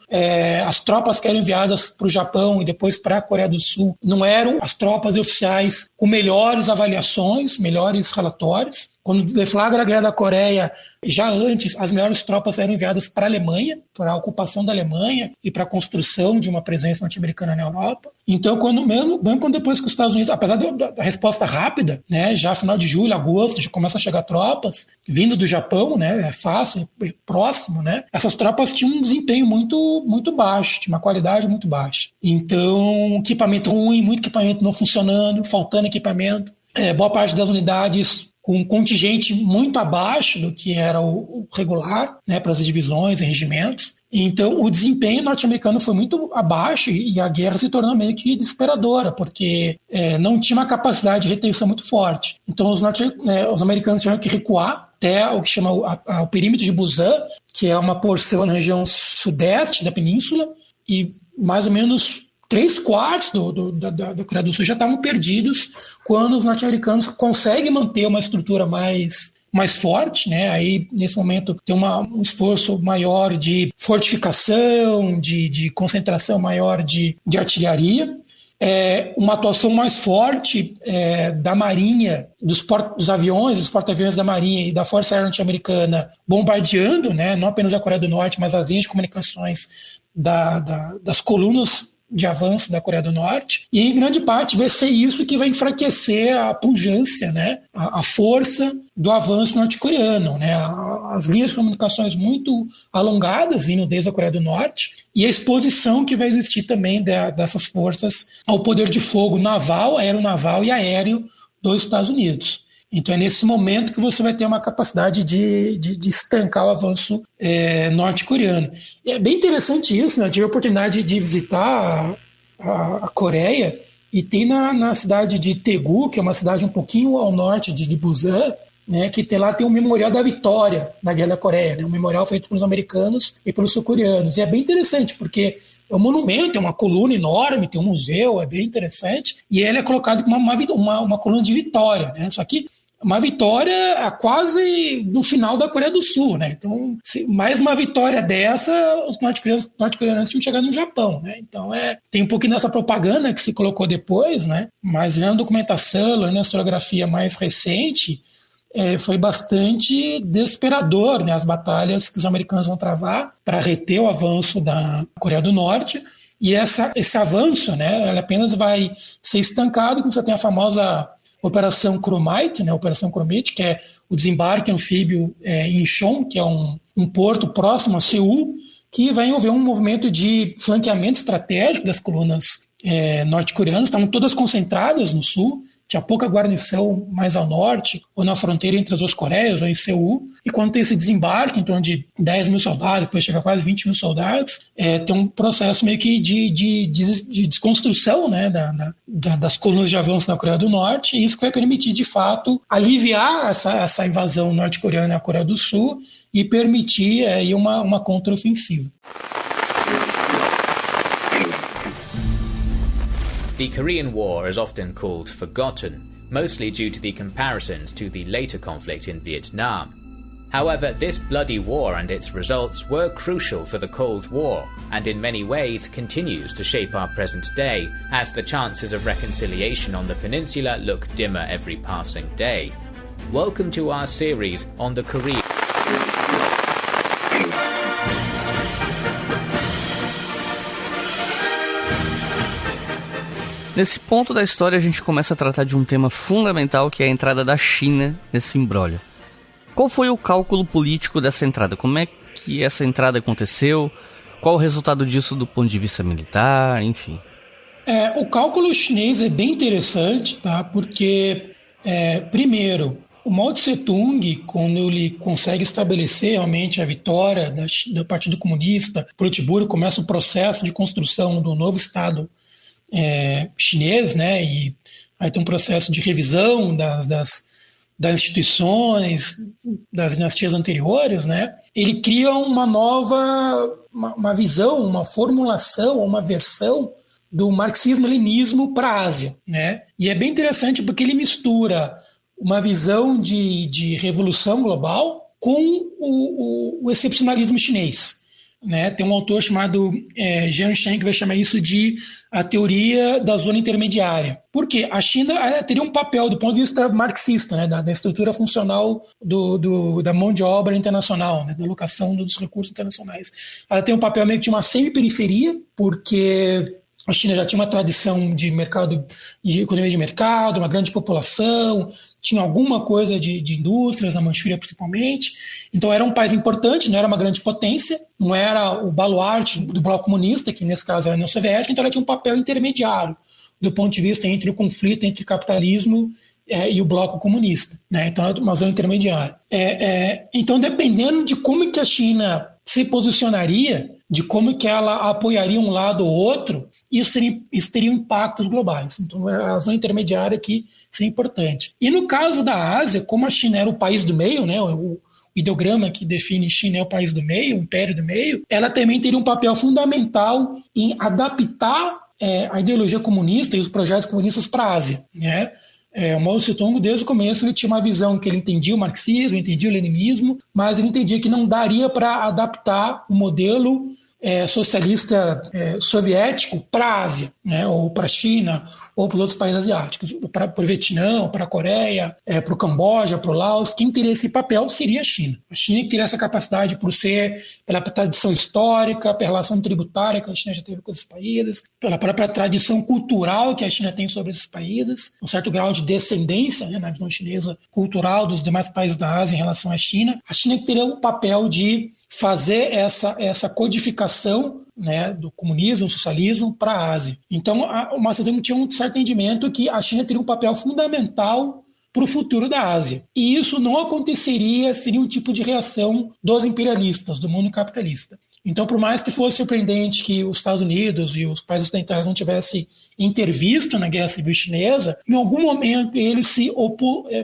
As tropas que eram enviadas para o Japão e depois para a Coreia do Sul não eram as tropas oficiais com melhores avaliações, melhores relatórios. Quando deflagra a Guerra da Coreia, já antes, as melhores tropas eram enviadas para a Alemanha, para a ocupação da Alemanha e para a construção de uma presença norte-americana na Europa. Então, mesmo quando depois que os Estados Unidos, apesar da resposta rápida, né, já final de julho, agosto, já começam a chegar tropas vindo do Japão, né, é fácil, é próximo, né, essas tropas tinham um desempenho muito, muito baixo, tinha uma qualidade muito baixa. Então, equipamento ruim, muito equipamento não funcionando, faltando equipamento. Boa parte das unidades com um contingente muito abaixo do que era o regular, né, para as divisões e regimentos. Então, o desempenho norte-americano foi muito abaixo e a guerra se tornou meio que desesperadora, porque não tinha uma capacidade de retenção muito forte. Então, os americanos tiveram que recuar até o que chama o perímetro de Busan, que é uma porção na região sudeste da península, e mais ou menos 3/4 da Coreia do Sul já estavam perdidos quando os norte-americanos conseguem manter uma estrutura mais forte, né? Aí, nesse momento, tem um esforço maior de fortificação, de concentração maior de artilharia, uma atuação mais forte da Marinha, dos aviões, dos porta-aviões da Marinha e da Força Aérea Norte-Americana bombardeando, né? Não apenas a Coreia do Norte, mas as linhas de comunicações das colunas de avanço da Coreia do Norte, e em grande parte vai ser isso que vai enfraquecer a pujança, né, a força do avanço norte-coreano, né, as linhas de comunicações muito alongadas vindo desde a Coreia do Norte, e a exposição que vai existir também dessas forças ao poder de fogo naval, aeronaval e aéreo dos Estados Unidos. Então é nesse momento que você vai ter uma capacidade de estancar o avanço norte-coreano. É bem interessante isso, né? Eu tive a oportunidade de visitar a Coreia E tem na cidade de Daegu, que é uma cidade um pouquinho ao norte de Busan, né, que tem um memorial da vitória da Guerra da Coreia, né, um memorial feito pelos americanos e pelos sul-coreanos. E é bem interessante, porque é um monumento, é uma coluna enorme, tem um museu, é bem interessante, e ele é colocado como uma coluna de vitória, né, só que uma vitória quase no final da Coreia do Sul, né? Então, mais uma vitória dessa, os norte-coreanos tinham chegado no Japão, né? Então, tem um pouquinho dessa propaganda que se colocou depois, né? Mas na documentação, na historiografia mais recente, foi bastante desesperador, né? As batalhas que os americanos vão travar para reter o avanço da Coreia do Norte. E esse avanço, né? Ele apenas vai ser estancado quando você tem a famosa Operação Chromite, né, Operação Chromite, que é o desembarque anfíbio em Incheon, que é um porto próximo a Seul, que vai envolver um movimento de flanqueamento estratégico das colunas norte-coreanas, estavam todas concentradas no sul, tinha pouca guarnição mais ao norte, ou na fronteira entre as duas Coreias, ou em Seul, e quando tem esse desembarque, em torno de 10 mil soldados, depois chega a quase 20 mil soldados, tem um processo meio que de desconstrução, né, das colunas de avanço da Coreia do Norte, e isso que vai permitir, de fato, aliviar essa invasão norte-coreana à Coreia do Sul e permitir uma contraofensiva. The Korean War is often called forgotten, mostly due to the comparisons to the later conflict in Vietnam. However, this bloody war and its results were crucial for the Cold War, and in many ways continues to shape our present day, as the chances of reconciliation on the peninsula look dimmer every passing day. Welcome to our series on the Korean. Nesse ponto da história, a gente começa a tratar de um tema fundamental, que é a entrada da China nesse imbróglio. Qual foi o cálculo político dessa entrada? Como é que essa entrada aconteceu? Qual o resultado disso do ponto de vista militar? Enfim. O cálculo chinês é bem interessante, tá? Porque, primeiro, o Mao Tse-tung, quando ele consegue estabelecer realmente a vitória do Partido Comunista, Politburo, começa o processo de construção do novo Estado chinês, né? E aí tem um processo de revisão das instituições, das dinastias anteriores, né? Ele cria uma nova uma visão, uma formulação, uma versão do marxismo-leninismo para a Ásia, né? E é bem interessante porque ele mistura uma visão de revolução global com o excepcionalismo chinês. Né? Tem um autor chamado Jiang Shen que vai chamar isso de a teoria da zona intermediária. Por quê? A China teria um papel do ponto de vista marxista, né? da estrutura funcional da mão de obra internacional, né? Da alocação dos recursos internacionais. Ela tem um papel meio que de uma semi-periferia, porque a China já tinha uma tradição de economia de mercado, uma grande população, tinha alguma coisa de indústrias, na Manchúria principalmente. Então era um país importante, não era uma grande potência, não era o baluarte do bloco comunista, que nesse caso era a União Soviética, então ela tinha um papel intermediário do ponto de vista entre o conflito entre o capitalismo e o bloco comunista. Né? Então era uma zona intermediária. Então, dependendo de como que a China se posicionaria, de como que ela apoiaria um lado ou outro, isso teria impactos globais. Então, a zona intermediária aqui seria importante. E no caso da Ásia, como a China era o país do meio, né, o ideograma que define China é o país do meio, o império do meio, ela também teria um papel fundamental em adaptar a ideologia comunista e os projetos comunistas para a Ásia, né? O Mao Tse-tung, desde o começo, ele tinha uma visão que ele entendia o marxismo, entendia o leninismo, mas ele entendia que não daria para adaptar o modelo socialista soviético para a Ásia, né, ou para a China, ou para os outros países asiáticos, para o Vietnã, para a Coreia, para o Camboja, para o Laos. Quem teria esse papel seria a China. A China teria essa capacidade pela tradição histórica, pela relação tributária que a China já teve com esses países, pela própria tradição cultural que a China tem sobre esses países, um certo grau de descendência, né, na visão chinesa, cultural dos demais países da Ásia em relação à China. A China teria o papel de fazer essa codificação, né, do comunismo, do socialismo para a Ásia. Então, o Mao Tse-tung tinha um certo entendimento que a China teria um papel fundamental para o futuro da Ásia. E isso não aconteceria sem nenhum tipo de reação dos imperialistas, do mundo capitalista. Então, por mais que fosse surpreendente que os Estados Unidos e os países ocidentais não tivessem intervisto na Guerra Civil Chinesa, em algum momento eles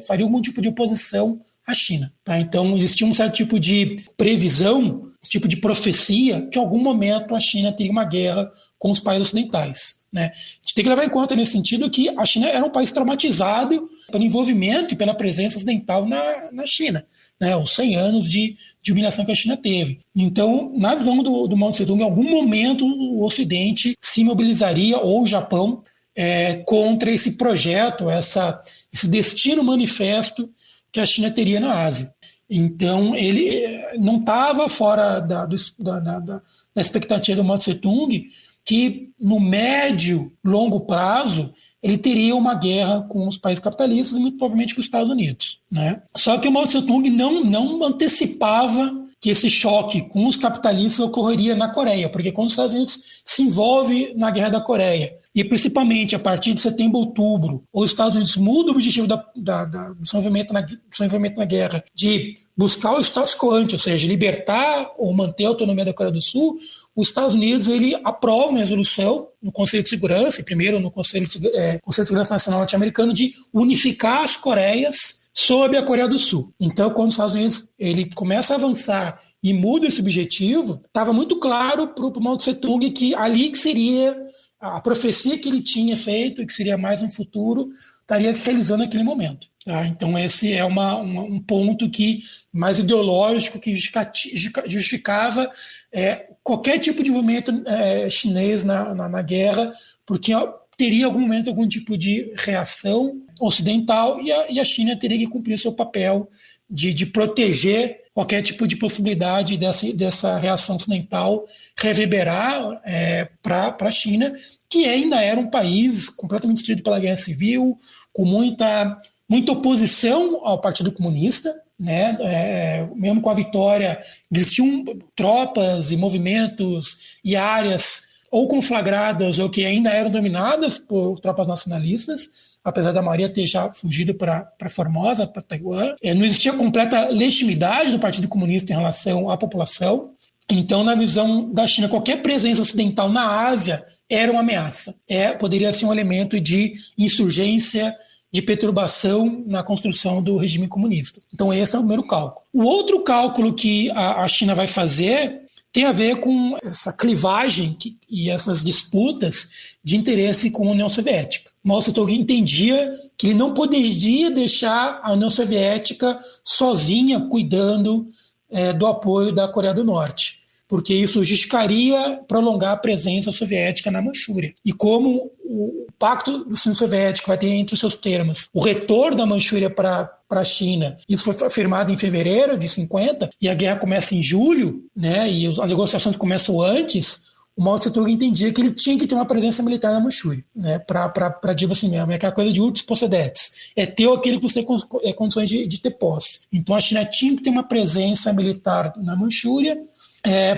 fariam algum tipo de oposição à China. Tá? Então, existia um certo tipo de previsão, um tipo de profecia, que em algum momento a China teria uma guerra com os países ocidentais. Né? A gente tem que levar em conta nesse sentido que a China era um país traumatizado pelo envolvimento e pela presença ocidental na China, né? Os 100 anos de humilhação que a China teve. Então, na visão do Mao Tse-tung, em algum momento o Ocidente se mobilizaria, ou o Japão, contra esse projeto, esse destino manifesto que a China teria na Ásia. Então, ele não estava fora da expectativa do Mao Tse-tung que no médio, longo prazo, ele teria uma guerra com os países capitalistas e muito provavelmente com os Estados Unidos. Né? Só que o Mao Tse-tung não antecipava que esse choque com os capitalistas ocorreria na Coreia, porque quando os Estados Unidos se envolve na Guerra da Coreia, e principalmente a partir de setembro, outubro, os Estados Unidos mudam o objetivo do seu envolvimento na guerra de buscar o status quo ante, ou seja, libertar ou manter a autonomia da Coreia do Sul, os Estados Unidos ele aprova uma resolução no Conselho de Segurança, e primeiro no Conselho de Segurança Nacional norte-americano, de unificar as Coreias sob a Coreia do Sul. Então, quando os Estados Unidos ele começa a avançar e muda esse objetivo, estava muito claro para o Mao Tse-tung que ali que seria a profecia que ele tinha feito, e que seria mais no futuro, estaria se realizando naquele momento. Tá? Então, esse é um ponto mais ideológico que justificava qualquer tipo de movimento chinês na guerra, porque teria em algum momento algum tipo de reação ocidental e a China teria que cumprir o seu papel de proteger qualquer tipo de possibilidade dessa reação ocidental reverberar para a China, que ainda era um país completamente destruído pela Guerra Civil, com muita oposição ao Partido Comunista, né? Mesmo com a vitória, existiam tropas e movimentos e áreas ou conflagradas ou que ainda eram dominadas por tropas nacionalistas, apesar da maioria ter já fugido para Formosa, para Taiwan. Não existia completa legitimidade do Partido Comunista em relação à população. Então, na visão da China, qualquer presença ocidental na Ásia era uma ameaça. Poderia ser um elemento de insurgência, de perturbação na construção do regime comunista. Então, esse é o primeiro cálculo. O outro cálculo que a China vai fazer tem a ver com essa clivagem e essas disputas de interesse com a União Soviética. Mao Tse-tung entendia que ele não poderia deixar a União Soviética sozinha cuidando do apoio da Coreia do Norte, porque isso justificaria prolongar a presença soviética na Manchúria. E como o Pacto do Sino Soviético vai ter entre os seus termos o retorno da Manchúria para a China, isso foi firmado em fevereiro de 50, e a guerra começa em julho, né, e as negociações começam antes, o Mao Tse-tung entendia que ele tinha que ter uma presença militar na Manchúria, né, para dizer assim mesmo, é aquela coisa de urtus possedetis, é ter aquele que você tem condições de ter posse. Então a China tinha que ter uma presença militar na Manchúria,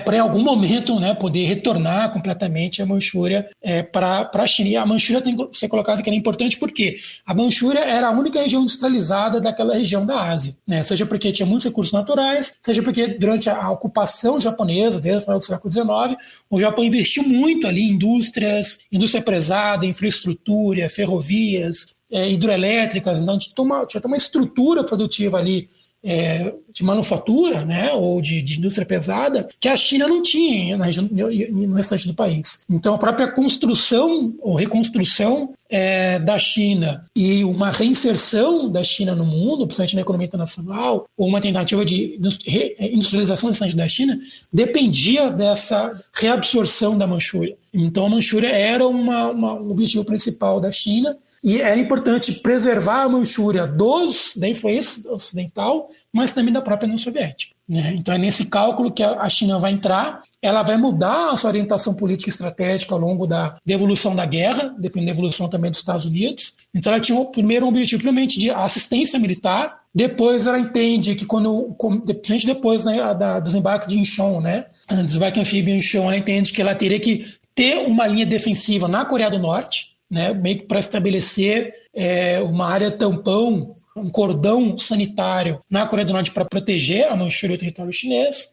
para em algum momento, né, poder retornar completamente a Manchúria para a China. E a Manchúria tem que ser colocada que era importante porque a Manchúria era a única região industrializada daquela região da Ásia, né, seja porque tinha muitos recursos naturais, seja porque durante a ocupação japonesa, desde o final do século XIX, o Japão investiu muito ali em indústria pesada, infraestrutura, ferrovias, hidroelétricas, então tinha uma estrutura produtiva ali de manufatura, né, ou de indústria pesada, que a China não tinha na região, no restante do país. Então, a própria construção ou reconstrução da China e uma reinserção da China no mundo, principalmente na economia internacional, ou uma tentativa de industrialização restante da China, dependia dessa reabsorção da Manchúria. Então, a Manchúria era um objetivo principal da China, e era importante preservar a Manchúria da influência ocidental, mas também da própria União Soviética. Né? Então é nesse cálculo que a China vai entrar, ela vai mudar a sua orientação política e estratégica ao longo da evolução da guerra, dependendo da evolução também dos Estados Unidos. Então ela tinha primeiro um objetivo primeiramente de assistência militar, depois ela entende que principalmente depois, né, do desembarque de Incheon, né, do desembarque anfíbio em Incheon, ela entende que ela teria que ter uma linha defensiva na Coreia do Norte, né, meio que para estabelecer uma área tampão, um cordão sanitário na Coreia do Norte para proteger a Manchúria e o território chinês.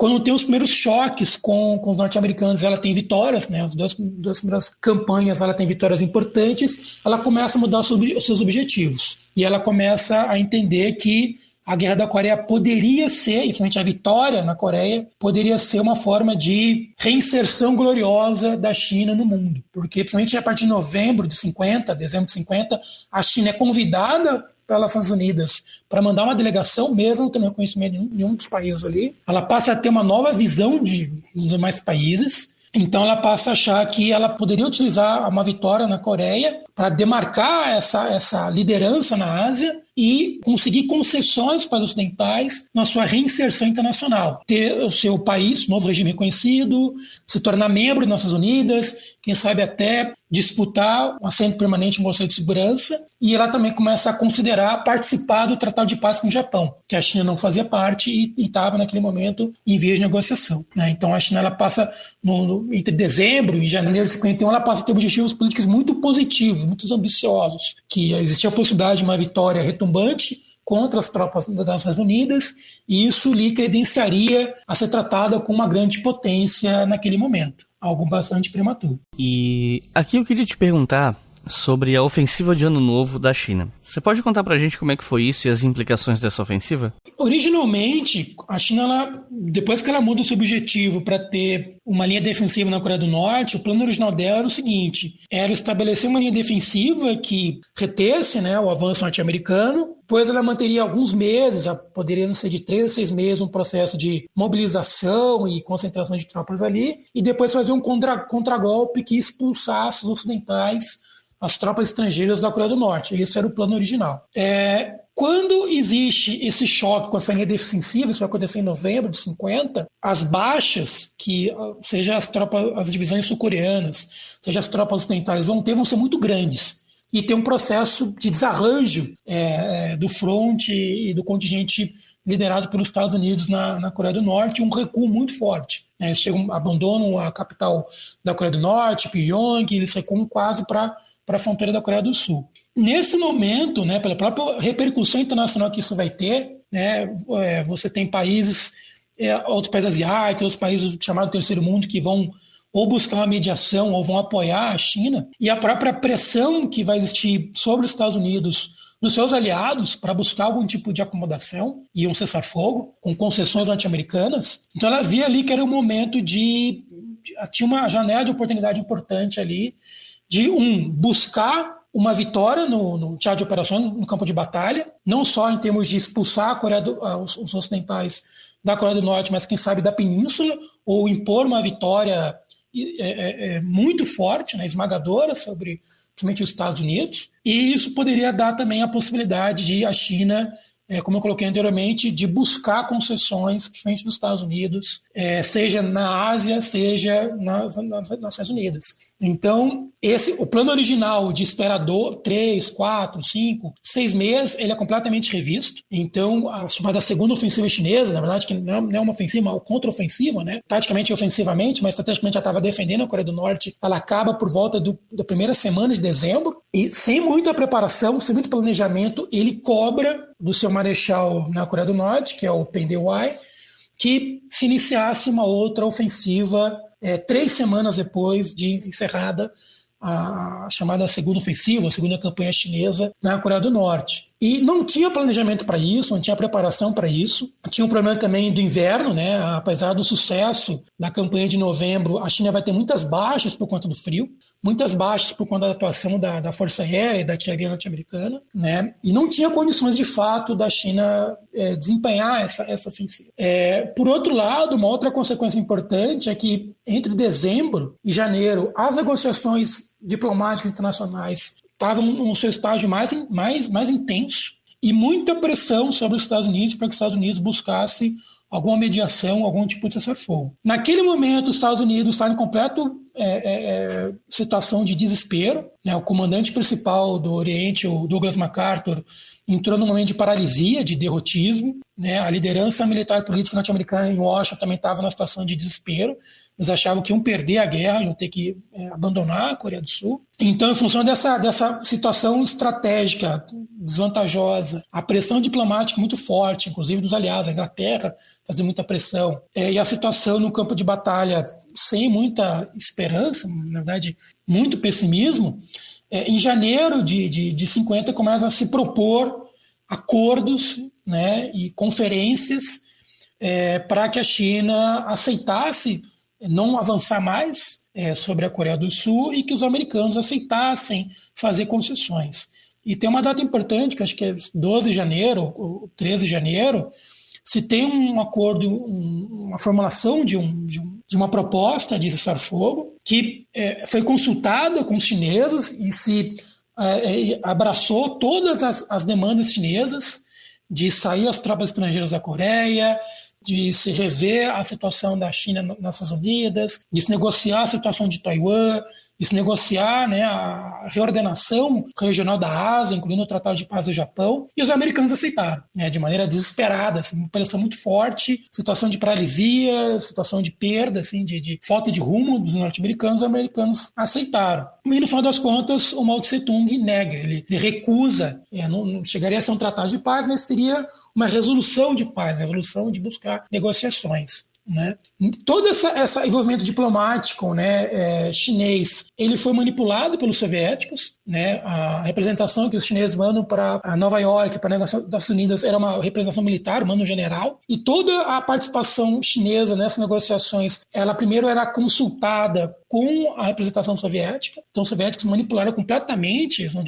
Quando tem os primeiros choques com os norte-americanos, ela tem vitórias, né? As duas primeiras campanhas ela tem vitórias importantes, ela começa a mudar os seus objetivos. E ela começa a entender que a Guerra da Coreia poderia ser, principalmente a vitória na Coreia, poderia ser uma forma de reinserção gloriosa da China no mundo. Porque, principalmente a partir de dezembro de 50, a China é convidada pelas Nações Unidas para mandar uma delegação, mesmo não tendo reconhecimento de nenhum dos países ali. Ela passa a ter uma nova visão dos demais países. Então ela passa a achar que ela poderia utilizar uma vitória na Coreia para demarcar essa liderança na Ásia e conseguir concessões para os ocidentais na sua reinserção internacional. Ter o seu país, novo regime reconhecido, se tornar membro das Nações Unidas, quem sabe até disputar um assento permanente no Conselho de Segurança, e ela também começa a considerar participar do Tratado de Paz com o Japão, que a China não fazia parte e estava naquele momento em vias de negociação, né? Então a China ela passa, entre dezembro e janeiro de 51, ela passa a ter objetivos políticos muito positivos, muito ambiciosos, que existia a possibilidade de uma vitória retumbante contra as tropas das Nações Unidas, e isso lhe credenciaria a ser tratada como uma grande potência naquele momento. Algo bastante prematuro. E aqui eu queria te perguntar sobre a ofensiva de Ano Novo da China. Você pode contar pra gente como é que foi isso e as implicações dessa ofensiva? Originalmente, a China, depois que ela muda o seu objetivo para ter uma linha defensiva na Coreia do Norte, o plano original dela era o seguinte: era estabelecer uma linha defensiva que retesse, né, o avanço norte-americano, depois ela manteria alguns meses, poderia ser de 3 a 6 meses, um processo de mobilização e concentração de tropas ali, e depois fazer um contragolpe que expulsasse os ocidentais, as tropas estrangeiras da Coreia do Norte. Esse era o plano original. Quando existe esse choque com essa linha defensiva, isso vai acontecer em novembro de 50, as baixas, que seja as divisões sul-coreanas, seja as tropas ocidentais vão ser muito grandes. E tem um processo de desarranjo do fronte e do contingente liderado pelos Estados Unidos na Coreia do Norte, um recuo muito forte. Eles abandonam a capital da Coreia do Norte, Pyongyang, e eles recuam quase para a fronteira da Coreia do Sul. Nesse momento, né, pela própria repercussão internacional que isso vai ter, né, você tem países, outros países asiáticos, outros países chamados Terceiro Mundo, que vão ou buscar uma mediação ou vão apoiar a China, e a própria pressão que vai existir sobre os Estados Unidos, dos seus aliados, para buscar algum tipo de acomodação e um cessar-fogo, com concessões norte-americanas. Então ela via ali que era um momento tinha uma janela de oportunidade importante ali, de buscar uma vitória no teatro de operações, no campo de batalha, não só em termos de expulsar os ocidentais da Coreia do Norte, mas quem sabe da Península, ou impor uma vitória muito forte, né, esmagadora sobre principalmente os Estados Unidos, e isso poderia dar também a possibilidade de a China, como eu coloquei anteriormente, de buscar concessões frente dos Estados Unidos, seja na Ásia, seja nas Nações Unidas. Então, o plano original de esperar 3, 4, 5, 6 meses, ele é completamente revisto. Então, a chamada segunda ofensiva chinesa, na verdade, que não é uma ofensiva, é uma contra-ofensiva, né? Taticamente e ofensivamente, mas estrategicamente já estava defendendo a Coreia do Norte, ela acaba por volta da primeira semana de dezembro, e sem muita preparação, sem muito planejamento, ele cobra do seu marechal na Coreia do Norte, que é o Peng Dehuai, que se iniciasse uma outra ofensiva 3 semanas depois de encerrada a chamada segunda ofensiva, a segunda campanha chinesa na Coreia do Norte. E não tinha planejamento para isso, não tinha preparação para isso. Tinha um problema também do inverno, né? Apesar do sucesso da campanha de novembro, a China vai ter muitas baixas por conta do frio, muitas baixas por conta da atuação da Força Aérea e da artilharia norte-americana, né? E não tinha condições de fato da China desempenhar essa ofensiva. Por outro lado, uma outra consequência importante é que entre dezembro e janeiro, as negociações diplomáticas internacionais estavam no seu estágio mais intenso, e muita pressão sobre os Estados Unidos para que os Estados Unidos buscassem alguma mediação, algum tipo de cessar-fogo. Naquele momento, os Estados Unidos estavam em completa situação de desespero, né? O comandante principal do Oriente, o Douglas MacArthur, entrou num momento de paralisia, de derrotismo, né? A liderança militar e política norte-americana em Washington também estava na situação de desespero. Eles achavam que iam perder a guerra, iam ter que abandonar a Coreia do Sul. Então, em função dessa situação estratégica desvantajosa, a pressão diplomática muito forte, inclusive dos aliados, a Inglaterra fazendo muita pressão, e a situação no campo de batalha sem muita esperança, na verdade, muito pessimismo, em janeiro de 50 começa a se propor acordos, né, e conferências para que a China aceitasse não avançar mais sobre a Coreia do Sul e que os americanos aceitassem fazer concessões. E tem uma data importante, que acho que é 12 de janeiro ou 13 de janeiro, se tem um acordo, uma formulação de uma proposta de cessar-fogo que foi consultada com os chineses e se abraçou todas as demandas chinesas de sair as tropas estrangeiras da Coreia, de se rever a situação da China nas Nações Unidas, de se negociar a situação de Taiwan, de se negociar, né, a reordenação regional da Ásia, incluindo o Tratado de Paz do Japão, e os americanos aceitaram, né, de maneira desesperada, assim, uma pressão muito forte, situação de paralisia, situação de perda, assim, de falta de rumo dos norte-americanos, os americanos aceitaram. E no final das contas, o Mao Tse-tung nega, ele recusa, não chegaria a ser um tratado de paz, mas seria uma resolução de paz, resolução de buscar negociações. Né? Todo esse envolvimento diplomático, né, chinês, ele foi manipulado pelos soviéticos, né? A representação que os chineses mandam para Nova York, para a negociação das Nações Unidas, era uma representação militar, manda um general, e toda a participação chinesa nessas negociações, ela primeiro era consultada com a representação soviética, então os soviéticos manipularam completamente, não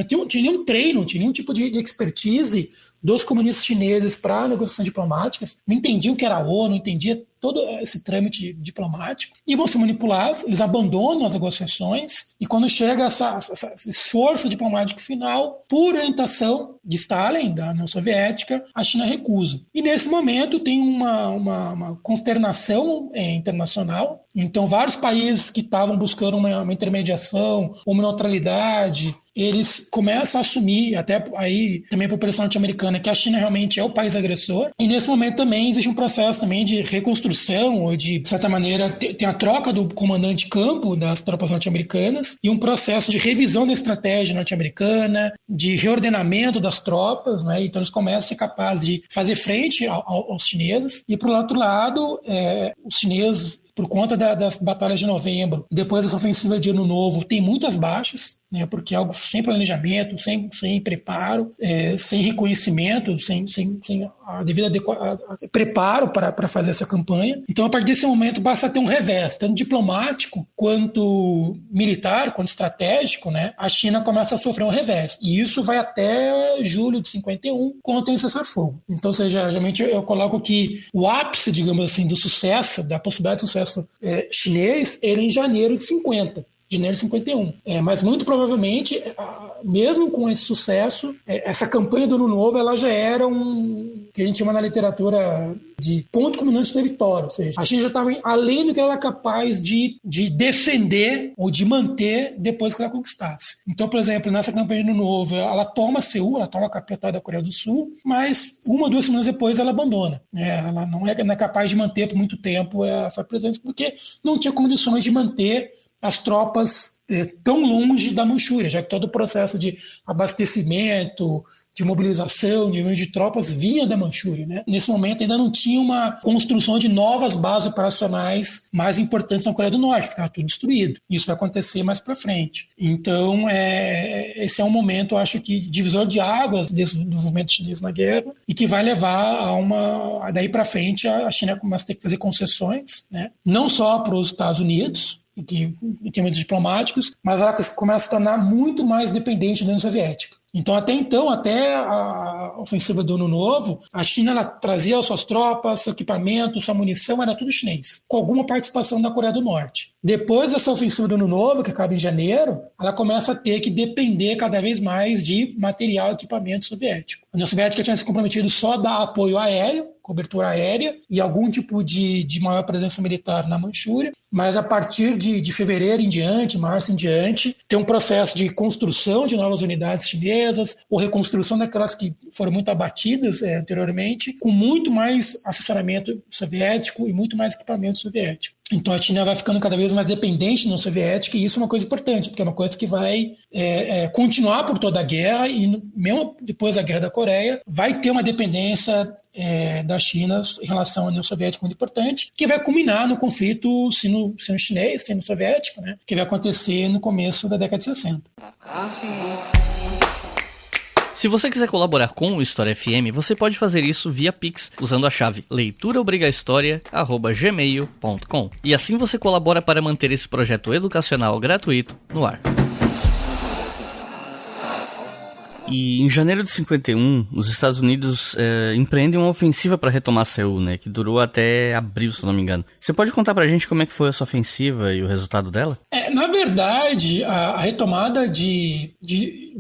tinha nenhum treino, não tinha nenhum tipo de expertise dos comunistas chineses para negociações diplomáticas, não entendiam o que era a ONU, não entendia todo esse trâmite diplomático, e vão ser manipulados, eles abandonam as negociações, e quando chega esse esforço diplomático final, por orientação de Stalin, da União Soviética, a China recusa. E nesse momento tem uma consternação internacional, então vários países que estavam buscando uma intermediação, uma neutralidade, eles começam a assumir, até aí também por pressão norte-americana, que a China realmente é o país agressor, e nesse momento também existe um processo também de reconstrução, ou de certa maneira, tem a troca do comandante de campo das tropas norte-americanas e um processo de revisão da estratégia norte-americana, de reordenamento das tropas, né? Então eles começam a ser capazes de fazer frente aos chineses, e por outro lado, os chineses, por conta das batalhas de novembro, e depois dessa ofensiva de Ano Novo, tem muitas baixas, né, porque é algo sem planejamento, sem preparo, sem reconhecimento, sem a devida preparo para fazer essa campanha. Então, a partir desse momento, basta ter um revés, tanto diplomático quanto militar, quanto estratégico, né, a China começa a sofrer um revés. E isso vai até julho de 51, quando tem o cessar-fogo. Então, ou seja, geralmente eu coloco que o ápice, digamos assim, do sucesso, da possibilidade de sucesso chinês, ele é em janeiro de 50. De janeiro de 51. Mas muito provavelmente, mesmo com esse sucesso, essa campanha do Ano Novo, ela já era que a gente chama na literatura de ponto culminante da vitória, ou seja, a China já estava além do que ela era capaz de defender ou de manter depois que ela conquistasse. Então, por exemplo, nessa campanha do Ano Novo, ela toma Seul, ela toma a capital da Coreia do Sul, mas 1 ou 2 semanas depois ela abandona. Ela não é capaz de manter por muito tempo essa presença, porque não tinha condições de manter as tropas tão longe da Manchúria, já que todo o processo de abastecimento, de mobilização, de envio de tropas vinha da Manchúria, né? Nesse momento ainda não tinha uma construção de novas bases operacionais mais importantes na Coreia do Norte, que estava tudo destruído. Isso vai acontecer mais para frente. Então, esse é um momento, eu acho que, divisor de águas desse desenvolvimento chinês na guerra e que vai levar daí para frente, a China começa a ter que fazer concessões, né? Não só para os Estados Unidos, em termos diplomáticos, mas ela começa a se tornar muito mais dependente da União Soviética. Então, até a ofensiva do Ano Novo, a China ela trazia suas tropas, seu equipamento, sua munição, era tudo chinês, com alguma participação da Coreia do Norte. Depois dessa ofensiva do Ano Novo, que acaba em janeiro, ela começa a ter que depender cada vez mais de material e equipamento soviético. A União Soviética tinha se comprometido só a dar apoio aéreo, cobertura aérea e algum tipo de maior presença militar na Manchúria, mas a partir de fevereiro em diante, março em diante, tem um processo de construção de novas unidades chinesas, chinesas, ou reconstrução daquelas que foram muito abatidas anteriormente, com muito mais assessoramento soviético e muito mais equipamento soviético. Então a China vai ficando cada vez mais dependente da União Soviética, e isso é uma coisa importante, porque é uma coisa que vai continuar por toda a guerra, e mesmo depois da Guerra da Coreia, vai ter uma dependência da China em relação à União Soviética muito importante, que vai culminar no conflito sino-chinês, sino-soviético, né, que vai acontecer no começo da década de 60. Se você quiser colaborar com o História FM, você pode fazer isso via Pix, usando a chave leituraobrigahistoria@gmail.com. E assim você colabora para manter esse projeto educacional gratuito no ar. E em janeiro de 51, os Estados Unidos empreendem uma ofensiva para retomar Seul, né, que durou até abril, se não me engano. Você pode contar pra gente como é que foi essa ofensiva e o resultado dela? Na verdade, a retomada de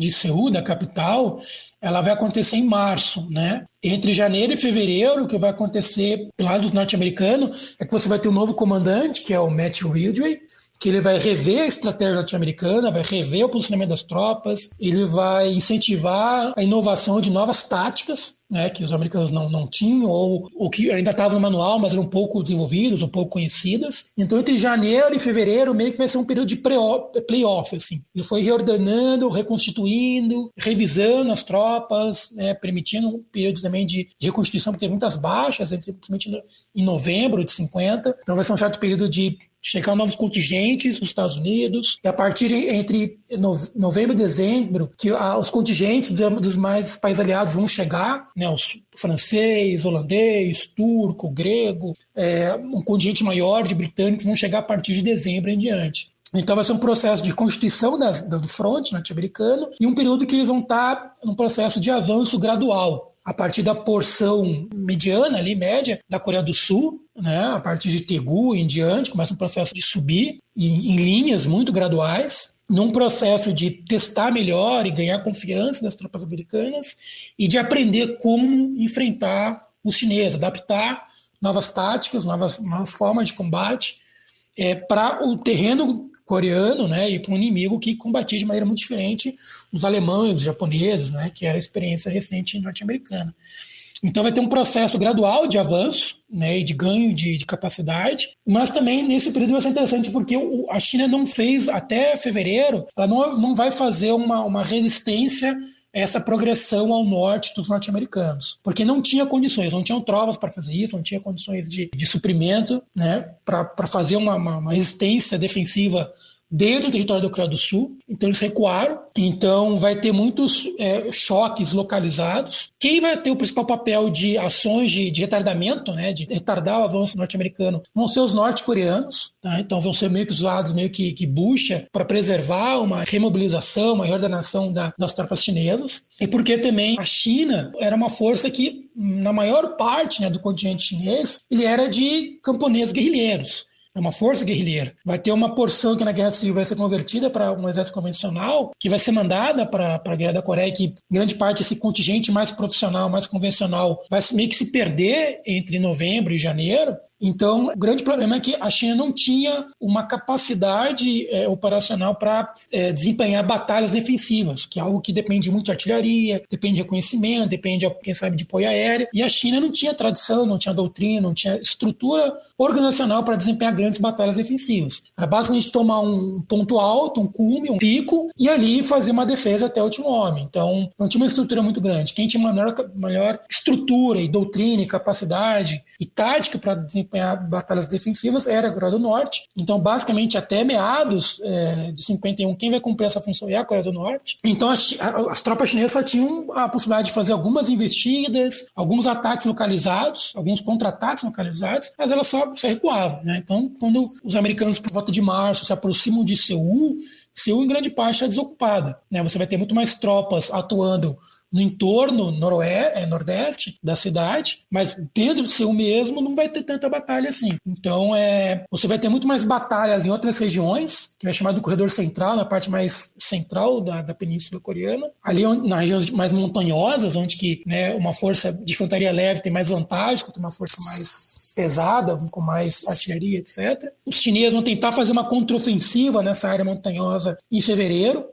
Seul, da capital, ela vai acontecer em março, né? Entre janeiro e fevereiro, o que vai acontecer do lado dos norte-americanos é que você vai ter um novo comandante, que é o Matthew Ridgway, que ele vai rever a estratégia norte-americana, vai rever o posicionamento das tropas, ele vai incentivar a inovação de novas táticas, né, que os americanos não tinham, ou que ainda estavam no manual, mas eram pouco desenvolvidas, ou pouco conhecidas. Então, entre janeiro e fevereiro, meio que vai ser um período de playoff, assim. Ele foi reordenando, reconstituindo, revisando as tropas, né, permitindo um período também de reconstituição, porque teve muitas baixas, principalmente em novembro de 50. Então, vai ser um certo período de chegar novos contingentes nos Estados Unidos, e a partir entre novembro e dezembro, que os contingentes dos mais países aliados vão chegar, né, os francês, holandês, turco, grego, um contingente maior de britânicos vão chegar a partir de dezembro em diante. Então vai ser um processo de constituição do fronte norte-americano e um período que eles vão estar num processo de avanço gradual, a partir da porção mediana, ali, média, da Coreia do Sul, né, a partir de Daegu em diante, começa um processo de subir em linhas muito graduais, num processo de testar melhor e ganhar confiança das tropas americanas e de aprender como enfrentar os chineses, adaptar novas táticas, novas formas de combate para o terreno coreano, né, e para um inimigo que combatia de maneira muito diferente os alemães, os japoneses, né, que era a experiência recente norte-americana. Então vai ter um processo gradual de avanço, né, e de ganho de capacidade, mas também nesse período vai ser interessante porque a China não fez, até fevereiro, ela não vai fazer uma resistência a essa progressão ao norte dos norte-americanos, porque não tinha condições, não tinham tropas para fazer isso, não tinha condições de suprimento, né, para fazer uma resistência defensiva dentro do território da Coreia do Sul. Então eles recuaram. Então vai ter muitos choques localizados. Quem vai ter o principal papel de ações de retardamento, né, de retardar o avanço norte-americano, vão ser os norte-coreanos. Tá? Então vão ser meio que usados meio que bucha para preservar uma remobilização, uma reordenação das tropas chinesas. E porque também a China era uma força que, na maior parte, né, do contingente chinês, ele era de camponeses guerrilheiros. É uma força guerrilheira. Vai ter uma porção que na Guerra Civil vai ser convertida para um exército convencional, que vai ser mandada para a Guerra da Coreia, que grande parte desse contingente mais profissional, mais convencional, vai meio que se perder entre novembro e janeiro. Então, o grande problema é que a China não tinha uma capacidade operacional para desempenhar batalhas defensivas, que é algo que depende muito de artilharia, depende de reconhecimento, depende, quem sabe, de apoio aéreo. E a China não tinha tradição, não tinha doutrina, não tinha estrutura organizacional para desempenhar grandes batalhas defensivas. Era basicamente tomar um ponto alto, um cume, um pico, e ali fazer uma defesa até o último homem. Então, não tinha uma estrutura muito grande. Quem tinha uma maior estrutura e doutrina e capacidade e tática para desempenhar batalhas defensivas era a Coreia do Norte. Então, basicamente, até meados de 51, quem vai cumprir essa função é a Coreia do Norte. Então, as tropas chinesas só tinham a possibilidade de fazer algumas investidas, alguns ataques localizados, alguns contra-ataques localizados, mas elas só recuavam, né? Então, quando os americanos, por volta de março, se aproximam de Seul, em grande parte, está desocupada, né? Você vai ter muito mais tropas atuando no entorno nordeste da cidade, mas dentro de Seul mesmo não vai ter tanta batalha assim. Então você vai ter muito mais batalhas em outras regiões, que vai chamar do corredor central, na parte mais central da Península Coreana, ali nas regiões mais montanhosas, onde que, né, uma força de infantaria leve tem mais vantagem, tem uma força mais pesada, com mais artilharia, etc. Os chineses vão tentar fazer uma contraofensiva nessa área montanhosa em fevereiro,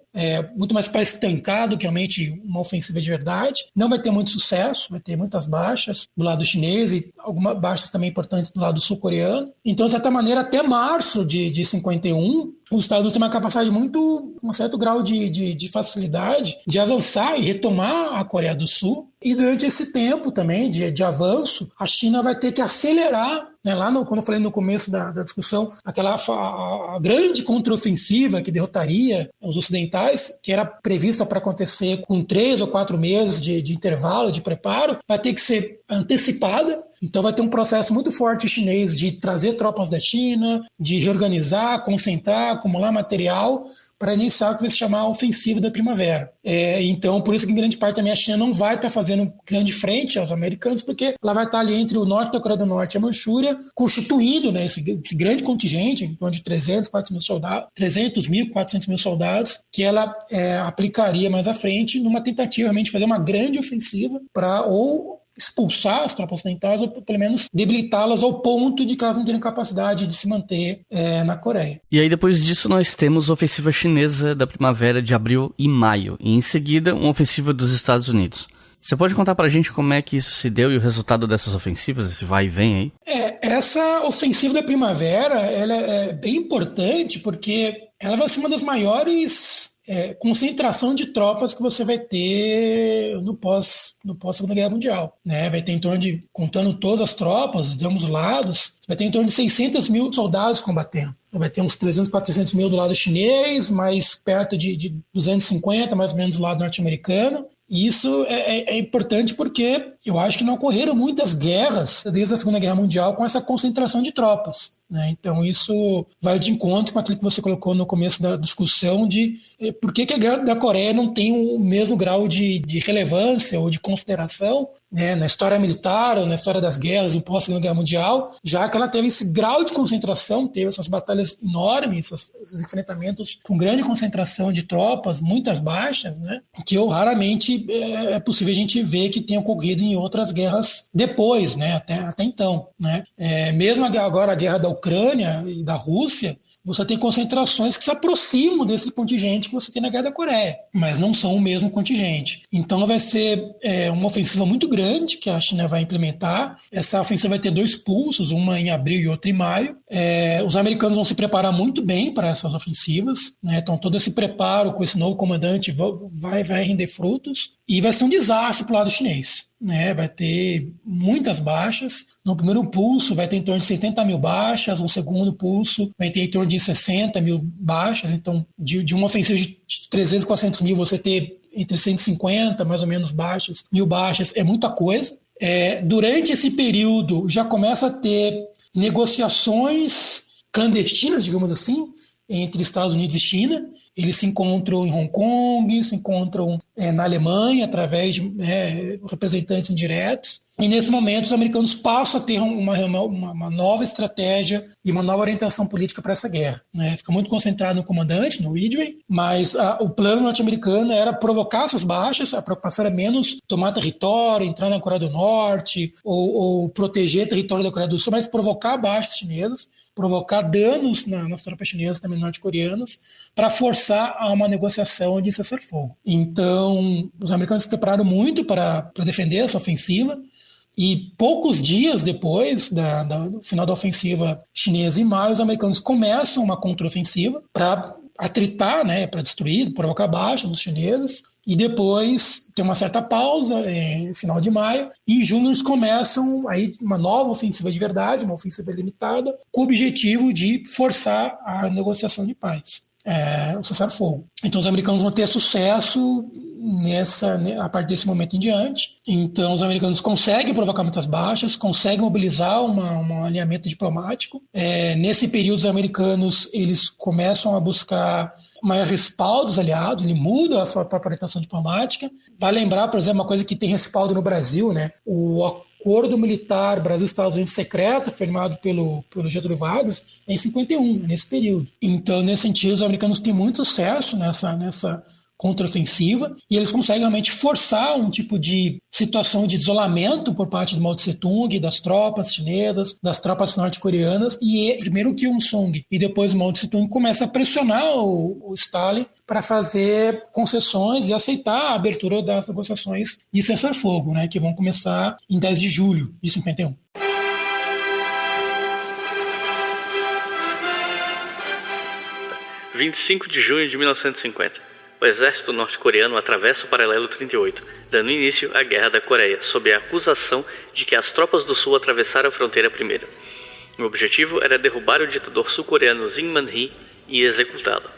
muito mais para estancar do que realmente uma ofensiva de verdade. Não vai ter muito sucesso, vai ter muitas baixas do lado chinês e algumas baixas também importantes do lado sul-coreano. Então, de certa maneira, até março de 51, os Estados Unidos têm uma capacidade um certo grau de facilidade de avançar e retomar a Coreia do Sul. E durante esse tempo também de avanço, a China vai ter que acelerar, né, quando eu falei no começo da discussão, a grande contraofensiva que derrotaria os ocidentais, que era prevista para acontecer com 3 ou 4 meses de intervalo, de preparo, vai ter que ser antecipada. Então vai ter um processo muito forte chinês de trazer tropas da China, de reorganizar, concentrar, acumular material para iniciar o que vai se chamar a ofensiva da primavera. Então, por isso que em grande parte também a China não vai estar fazendo grande frente aos americanos, porque ela vai estar ali entre o norte da Coreia do Norte e a Manchúria, constituindo, né, esse grande contingente, em torno de 300 mil, 400 mil soldados, que ela aplicaria mais à frente numa tentativa realmente de fazer uma grande ofensiva para ou expulsar as tropas ocidentais ou pelo menos debilitá-las ao ponto de que elas não tenham capacidade de se manter na Coreia. E aí depois disso nós temos a ofensiva chinesa da primavera de abril e maio, e em seguida uma ofensiva dos Estados Unidos. Você pode contar pra gente como é que isso se deu e o resultado dessas ofensivas, esse vai e vem aí? Essa ofensiva da primavera ela é bem importante porque ela vai ser uma das maiores concentração de tropas que você vai ter no pós-Segunda Guerra Mundial, né? Vai ter em torno de, contando todas as tropas de ambos os lados, vai ter em torno de 600 mil soldados combatendo. Vai ter uns 300, 400 mil do lado chinês, mais perto de 250, mais ou menos do lado norte-americano. E isso é importante porque eu acho que não ocorreram muitas guerras desde a Segunda Guerra Mundial com essa concentração de tropas, né? Então isso vai de encontro com aquilo que você colocou no começo da discussão de por que a Guerra da Coreia não tem o mesmo grau de relevância ou de consideração, né, na história militar ou na história das guerras no pós-Segunda Guerra Mundial, já que ela teve esse grau de concentração, teve essas batalhas enormes, esses enfrentamentos com grande concentração de tropas, muitas baixas, né, que raramente é possível a gente ver que tenha ocorrido em outras guerras depois, né, até então, né. Mesmo agora a guerra da Ucrânia e da Rússia, você tem concentrações que se aproximam desse contingente que você tem na Guerra da Coreia, mas não são o mesmo contingente. Então vai ser uma ofensiva muito grande que a China vai implementar. Essa ofensiva vai ter 2 pulsos, uma em abril e outra em maio. Os americanos vão se preparar muito bem para essas ofensivas, né? Então todo esse preparo com esse novo comandante vai render frutos e vai ser um desastre para o lado chinês, né? Vai ter muitas baixas. No primeiro pulso vai ter em torno de 70 mil baixas, no segundo pulso vai ter em torno de 60 mil baixas. Então de uma ofensiva de 300, 400 mil você ter entre 150 mais ou menos mil baixas é muita coisa. Durante esse período já começa a ter negociações clandestinas, digamos assim, entre Estados Unidos e China. Eles se encontram em Hong Kong, se encontram na Alemanha através de representantes indiretos. E nesse momento os americanos passam a ter uma nova estratégia e uma nova orientação política para essa guerra, né? Fica muito concentrado no comandante, no Ridgway, mas o plano norte-americano era provocar essas baixas. A preocupação era menos tomar território, entrar na Coreia do Norte ou proteger território da Coreia do Sul, mas provocar baixas chinesas, provocar danos nas tropas chinesas, também norte-coreanas, para forçar a uma negociação de cessar-fogo. Então, os americanos se prepararam muito para defender essa ofensiva, e poucos dias depois do final da ofensiva chinesa em maio, os americanos começam uma contraofensiva para atritar, né, para destruir, provocar baixas dos chineses, e depois tem uma certa pausa no final de maio, e em junho eles começam aí uma nova ofensiva de verdade, uma ofensiva limitada, com o objetivo de forçar a negociação de paz. O cessar-fogo. Então os americanos vão ter sucesso a partir desse momento em diante. Então os americanos conseguem provocar muitas baixas, conseguem mobilizar um alinhamento diplomático. Nesse período os americanos eles começam a buscar maior respaldo dos aliados, ele muda a sua própria orientação diplomática. Vai lembrar, por exemplo, uma coisa que tem respaldo no Brasil, né? O acordo militar Brasil-Estados Unidos secreto, firmado pelo Getúlio Vargas, em 51, nesse período. Então, nesse sentido, os americanos têm muito sucesso nessa contraofensiva, e eles conseguem realmente forçar um tipo de situação de isolamento por parte do Mao Tse-tung, das tropas chinesas, das tropas norte-coreanas, e primeiro o Kim Il-sung e depois o Mao Tse-tung começa a pressionar o Stalin para fazer concessões e aceitar a abertura das negociações de cessar-fogo, né, que vão começar em 10 de julho de 51. – 25 de junho de 1950. O exército norte-coreano atravessa o paralelo 38, dando início à Guerra da Coreia, sob a acusação de que as tropas do Sul atravessaram a fronteira primeiro. O objetivo era derrubar o ditador sul-coreano Jin Man-hee e executá-lo.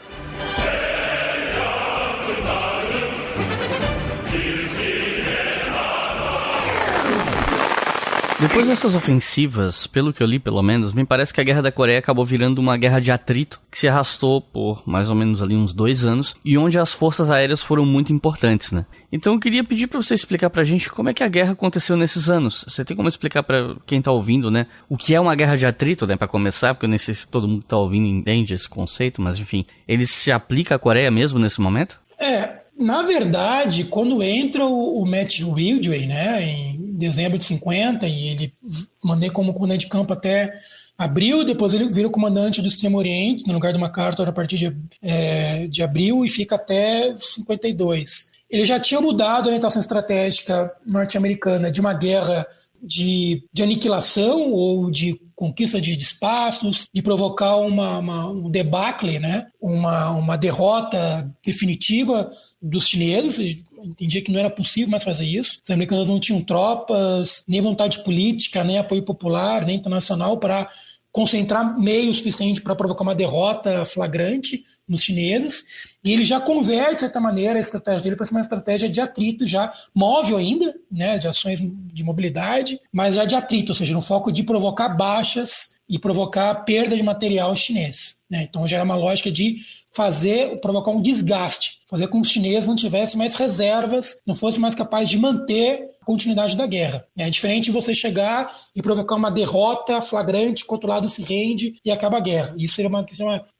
Depois dessas ofensivas, pelo que eu li pelo menos, me parece que a Guerra da Coreia acabou virando uma guerra de atrito que se arrastou por mais ou menos ali uns 2 anos e onde as forças aéreas foram muito importantes, né? Então eu queria pedir pra você explicar pra gente como é que a guerra aconteceu nesses anos. Você tem como explicar pra quem tá ouvindo, né, o que é uma guerra de atrito, né, pra começar, porque eu nem sei se todo mundo que tá ouvindo entende esse conceito, mas enfim, ele se aplica à Coreia mesmo nesse momento? Na verdade, quando entra o Matt Ridgway, né, em dezembro de 50, e ele mandei como comandante de campo até abril, depois ele vira o comandante do Extremo Oriente, no lugar do MacArthur, a partir de abril, e fica até 52. Ele já tinha mudado a orientação estratégica norte-americana de uma guerra de aniquilação ou de conquista de espaços, de provocar um debacle, né? uma derrota definitiva dos chineses. Entendia que não era possível mais fazer isso. Os americanos não tinham tropas, nem vontade política, nem apoio popular, nem internacional para concentrar meio suficiente para provocar uma derrota flagrante nos chineses, e ele já converte, de certa maneira, a estratégia dele para ser uma estratégia de atrito, já móvel ainda, né, de ações de mobilidade, mas já de atrito, ou seja, no foco de provocar baixas e provocar perda de material chinês, né? Então já era uma lógica de provocar um desgaste, fazer com que os chineses não tivessem mais reservas, não fossem mais capazes de manter a continuidade da guerra. É diferente de você chegar e provocar uma derrota flagrante, que o outro lado se rende e acaba a guerra. Isso seria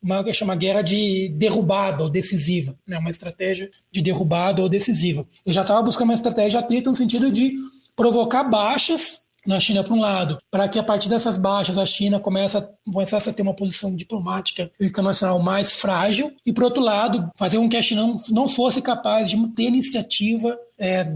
uma guerra de derrubada ou decisiva, né? Uma estratégia de derrubada ou decisiva. Eu já estava buscando uma estratégia atrita no sentido de provocar baixas na China, por um lado, para que a partir dessas baixas a China começasse a ter uma posição diplomática internacional mais frágil, e, por outro lado, fazer com que a China não fosse capaz de ter iniciativa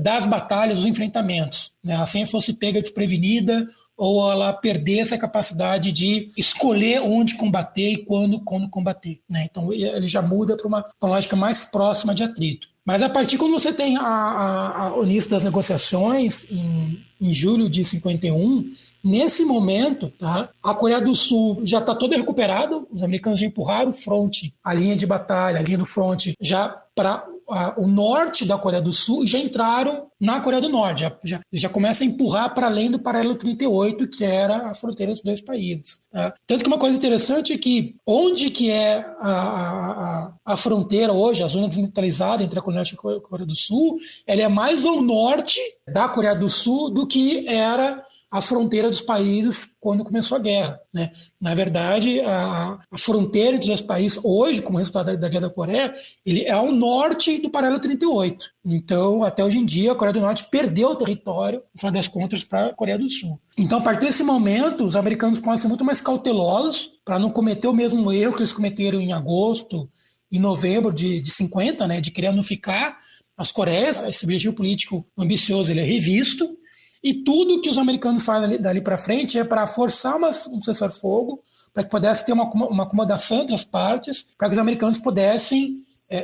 das batalhas, dos enfrentamentos, né? Ela sempre fosse pega desprevenida, ou ela perdesse a capacidade de escolher onde combater e quando combater, né? Então ele já muda para uma lógica mais próxima de atrito. Mas a partir quando você tem o início das negociações, em julho de 51, nesse momento, tá, a Coreia do Sul já está toda recuperada, os americanos já empurraram o fronte, a linha de batalha, a linha do fronte, já para o norte da Coreia do Sul, e já entraram na Coreia do Norte, já começa a empurrar para além do paralelo 38, que era a fronteira dos dois países. Tá? Tanto que uma coisa interessante é que onde que é a fronteira hoje, a zona desmilitarizada entre a Coreia do Norte e a Coreia do Sul, ela é mais ao norte da Coreia do Sul do que era a fronteira dos países quando começou a guerra, né? Na verdade, a fronteira entre os dois países hoje, como resultado da Guerra da Coreia, ele é ao norte do paralelo 38. Então, até hoje em dia, a Coreia do Norte perdeu o território, no final das contas, para a Coreia do Sul. Então, a partir desse momento, os americanos podem ser muito mais cautelosos para não cometer o mesmo erro que eles cometeram em agosto e novembro de 50, né? De querer unificar as Coreias. Esse objetivo político ambicioso ele é revisto. E tudo que os americanos fazem dali para frente é para forçar um cessar-fogo, para que pudesse ter uma acomodação entre as partes, para que os americanos pudessem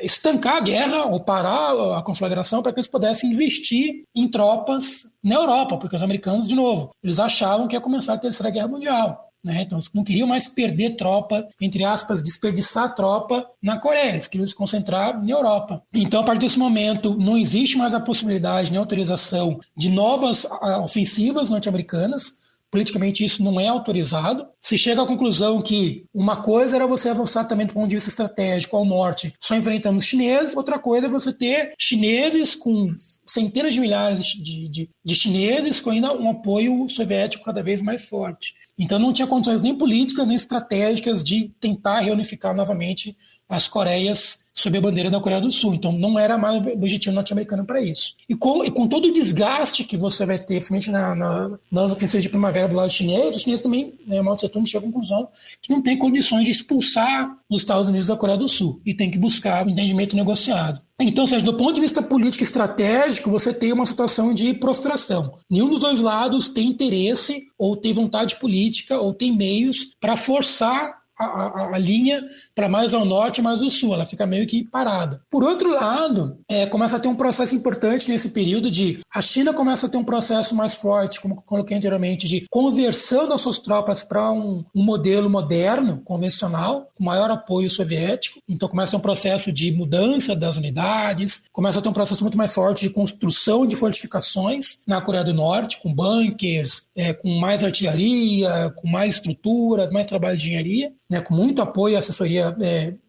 estancar a guerra ou parar a conflagração, para que eles pudessem investir em tropas na Europa, porque os americanos, de novo, eles achavam que ia começar a Terceira Guerra Mundial. Né? Então, eles não queriam mais perder tropa, entre aspas, desperdiçar tropa na Coreia, eles queriam se concentrar na Europa. Então, a partir desse momento, não existe mais a possibilidade nem autorização de novas ofensivas norte-americanas. Politicamente isso não é autorizado. Se chega à conclusão que uma coisa era você avançar também do ponto de vista estratégico ao norte, só enfrentando os chineses, outra coisa é você ter chineses com centenas de milhares de chineses com ainda um apoio soviético cada vez mais forte. Então não tinha condições nem políticas nem estratégicas de tentar reunificar novamente as Coreias sob a bandeira da Coreia do Sul. Então não era mais o objetivo norte-americano para isso. E com todo o desgaste que você vai ter, principalmente na ofensiva de primavera do lado chinês, os chineses também, Mao Tse-tung chega à conclusão que não tem condições de expulsar os Estados Unidos da Coreia do Sul e tem que buscar um entendimento negociado. Então, ou seja, do ponto de vista político e estratégico, você tem uma situação de prostração. Nenhum dos dois lados tem interesse, ou tem vontade política, ou tem meios para forçar a linha para mais ao norte e mais ao sul. Ela fica meio que parada. Por outro lado, começa a ter um processo importante nesse período de... A China começa a ter um processo mais forte, como eu coloquei anteriormente, de conversão das suas tropas para um modelo moderno, convencional, com maior apoio soviético. Então começa um processo de mudança das unidades, começa a ter um processo muito mais forte de construção de fortificações na Coreia do Norte, com bunkers, com mais artilharia, com mais estrutura, mais trabalho de engenharia, com muito apoio à assessoria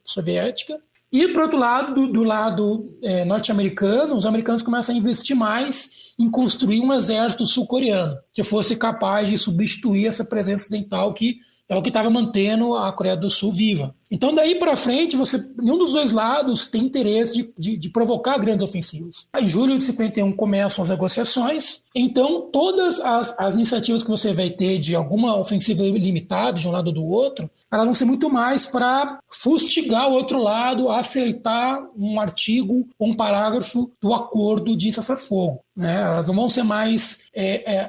soviética. E, por outro lado, do lado norte-americano, os americanos começam a investir mais em construir um exército sul-coreano que fosse capaz de substituir essa presença ocidental que é o que estava mantendo a Coreia do Sul viva. Então, daí para frente, nenhum dos dois lados tem interesse de provocar grandes ofensivas. Em julho de 51 começam as negociações, então todas as iniciativas que você vai ter de alguma ofensiva limitada de um lado ou do outro, elas vão ser muito mais para fustigar o outro lado, aceitar um artigo ou um parágrafo do acordo de cessar-fogo. Elas não vão ser mais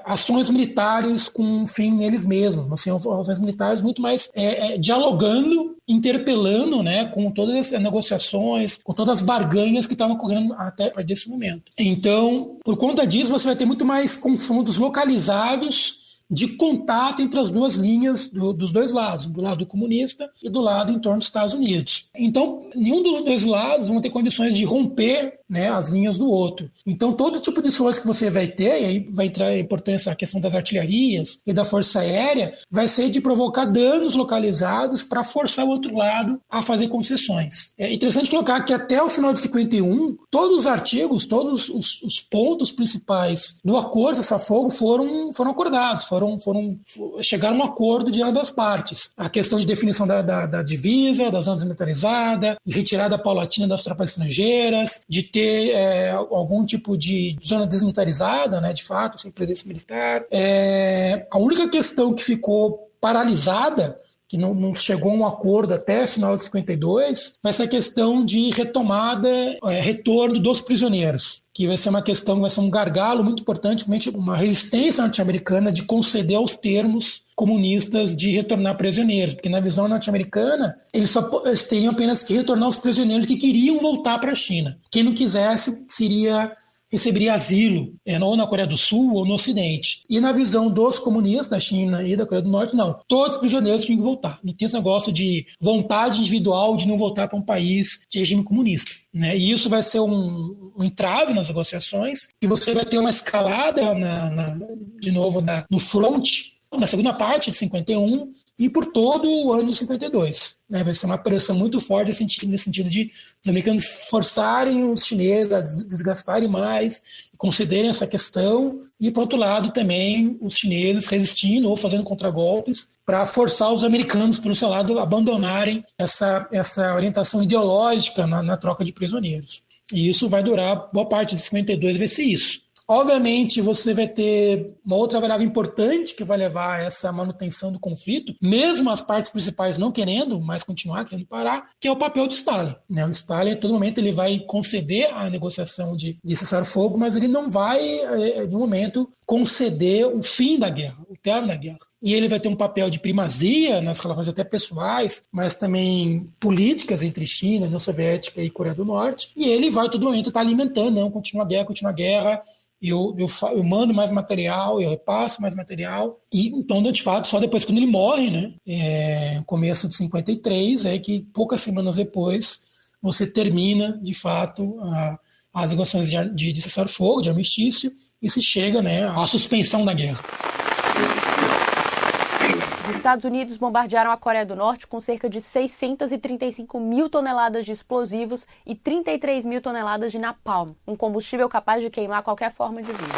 ações militares com um fim neles mesmos, vão ser ações militares muito mais dialogando, interpelando, com todas as negociações, com todas as barganhas que estavam ocorrendo até desse momento. Então, por conta disso, você vai ter muito mais confrontos localizados de contato entre as duas linhas dos dois lados, do lado comunista e do lado em torno dos Estados Unidos. Então, nenhum dos dois lados vão ter condições de romper as linhas do outro. Então, todo tipo de esforço que você vai ter, e aí vai entrar a importância a questão das artilharias e da força aérea, vai ser de provocar danos localizados para forçar o outro lado a fazer concessões. É interessante colocar que até o final de 51, todos os artigos, todos os pontos principais do acordo de cessar-fogo foram acordados, chegaram a um acordo de ambas as partes. A questão de definição da divisa, da zona desmilitarizada, de retirada paulatina das tropas estrangeiras, de ter algum tipo de zona desmilitarizada, de fato, sem presença militar. A única questão que ficou paralisada, que não chegou a um acordo até final de 52, vai ser a questão de retorno dos prisioneiros, que vai ser uma questão, vai ser um gargalo muito importante, uma resistência norte-americana de conceder aos termos comunistas de retornar prisioneiros, porque na visão norte-americana eles teriam apenas que retornar os prisioneiros que queriam voltar para a China. Quem não quisesse receberia asilo, ou na Coreia do Sul ou no Ocidente. E na visão dos comunistas da China e da Coreia do Norte, não. Todos os prisioneiros tinham que voltar. Não tem esse negócio de vontade individual de não voltar para um país de regime comunista. E isso vai ser um entrave nas negociações, e você vai ter uma escalada, no fronte, na segunda parte de 51 e por todo o ano de 52. Vai ser uma pressão muito forte nesse sentido de os americanos forçarem os chineses a desgastarem mais, concederem essa questão, e, por outro lado, também os chineses resistindo ou fazendo contragolpes para forçar os americanos, pelo seu lado, a abandonarem essa orientação ideológica na troca de prisioneiros. E isso vai durar, boa parte de 52 vai ser isso. Obviamente, você vai ter uma outra variável importante que vai levar a essa manutenção do conflito, mesmo as partes principais não querendo mais continuar, querendo parar, que é o papel de Stalin. O Stalin, a todo momento, ele vai conceder a negociação de cessar-fogo, mas ele não vai, em nenhum momento, conceder o fim da guerra, o término da guerra. E ele vai ter um papel de primazia nas relações até pessoais, mas também políticas entre China, União Soviética e Coreia do Norte. E ele vai, a todo momento, estar alimentando, continua a guerra, eu mando mais material, eu repasso mais material. E então, de fato, só depois quando ele morre, começo de 53, que poucas semanas depois você termina, de fato, as negociações de cessar-fogo, de armistício, e se chega à suspensão da guerra. Os Estados Unidos bombardearam a Coreia do Norte com cerca de 635 mil toneladas de explosivos e 33 mil toneladas de napalm, um combustível capaz de queimar qualquer forma de vida.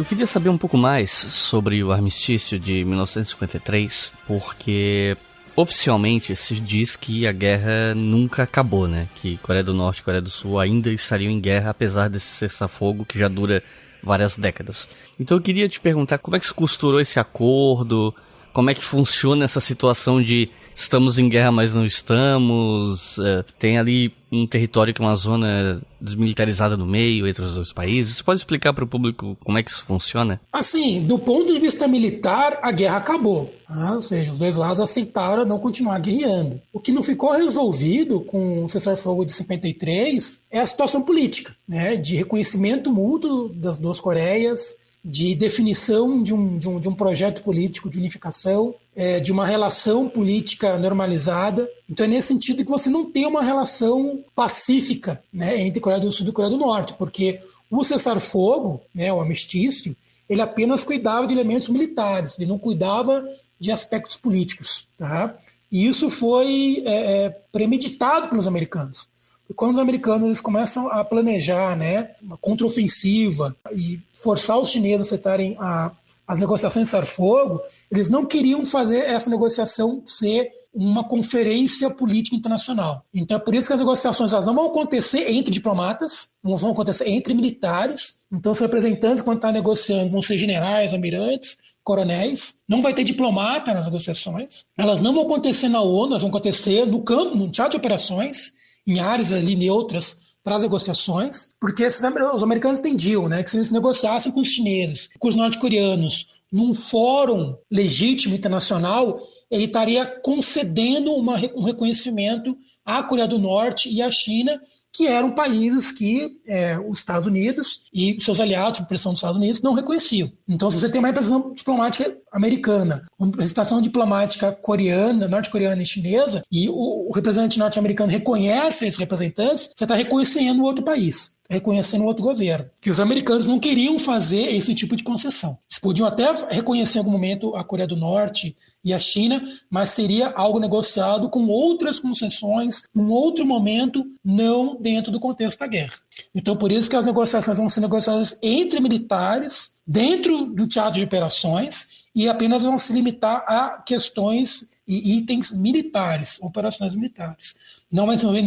Eu queria saber um pouco mais sobre o armistício de 1953, porque oficialmente se diz que a guerra nunca acabou, né? Que Coreia do Norte e Coreia do Sul ainda estariam em guerra, apesar desse cessar-fogo que já dura várias décadas. Então eu queria te perguntar como é que se costurou esse acordo, como é que funciona essa situação de estamos em guerra, mas não estamos, tem ali um território que é uma zona desmilitarizada no meio entre os dois países. Você pode explicar para o público como é que isso funciona? Assim, do ponto de vista militar, a guerra acabou. Ou seja, os dois lados aceitaram não continuar guerreando. O que não ficou resolvido com o cessar-fogo de 53 é a situação política, né, de reconhecimento mútuo das duas Coreias, de definição de um projeto político de unificação, de uma relação política normalizada. Então é nesse sentido que você não tem uma relação pacífica, né, entre Coreia do Sul e Coreia do Norte, porque o cessar-fogo, né, o armistício, ele apenas cuidava de elementos militares, ele não cuidava de aspectos políticos. Tá? E isso foi premeditado pelos americanos. E quando os americanos eles começam a planejar, né, uma contraofensiva e forçar os chineses a aceitarem as negociações de cessar-fogo, eles não queriam fazer essa negociação ser uma conferência política internacional. Então é por isso que as negociações elas não vão acontecer entre diplomatas, não vão acontecer entre militares. Então os representantes, quando estão negociando, vão ser generais, almirantes, coronéis. Não vai ter diplomata nas negociações. Elas não vão acontecer na ONU, elas vão acontecer no campo, no teatro de operações, em áreas ali neutras para as negociações, porque os americanos entendiam, né, que se eles negociassem com os chineses, com os norte-coreanos, num fórum legítimo internacional, ele estaria concedendo um reconhecimento à Coreia do Norte e à China, que eram países que os Estados Unidos e seus aliados, por pressão dos Estados Unidos, não reconheciam. Então, se você tem uma representação diplomática americana, uma representação diplomática coreana, norte-coreana e chinesa, e o representante norte-americano reconhece esses representantes, você está reconhecendo o outro país, reconhecendo o outro governo. E os americanos não queriam fazer esse tipo de concessão. Eles podiam até reconhecer em algum momento a Coreia do Norte e a China, mas seria algo negociado com outras concessões, num outro momento, não dentro do contexto da guerra. Então, por isso que as negociações vão ser negociadas entre militares, dentro do teatro de operações, e apenas vão se limitar a questões e itens militares, operações militares. Não vai desenvolver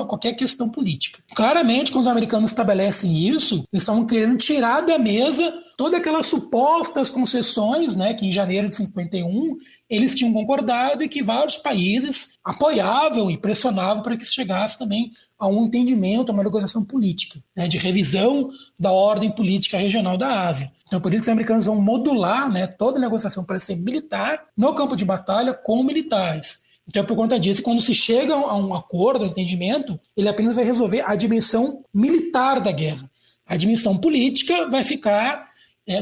qualquer questão política. Claramente, quando os americanos estabelecem isso, eles estavam querendo tirar da mesa todas aquelas supostas concessões, né, que em janeiro de 51 eles tinham concordado e que vários países apoiavam e pressionavam para que se chegasse também a um entendimento, a uma negociação política, né, de revisão da ordem política regional da Ásia. Então, por isso que os americanos vão modular, né, toda a negociação para ser militar no campo de batalha com militares. Então, por conta disso, quando se chega a um acordo, a um entendimento, ele apenas vai resolver a dimensão militar da guerra. A dimensão política vai ficar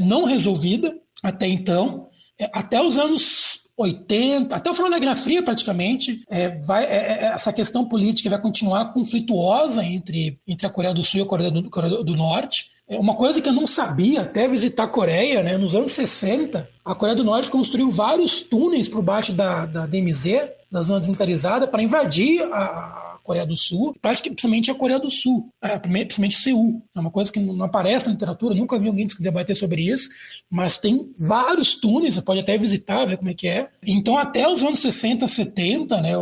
não resolvida até então, até os anos 80, até o final da Guerra Fria praticamente, essa questão política vai continuar conflituosa entre a Coreia do Sul e a Coreia do Norte. Uma coisa que eu não sabia até visitar a Coreia, né, nos anos 60, a Coreia do Norte construiu vários túneis por baixo da DMZ, da zona desmilitarizada, para invadir a Coreia do Sul, principalmente a Coreia do Sul, principalmente Seul. É uma coisa que não aparece na literatura, nunca vi alguém debater sobre isso, mas tem vários túneis, você pode até visitar, ver como é que é. Então, até os anos 60, 70, né,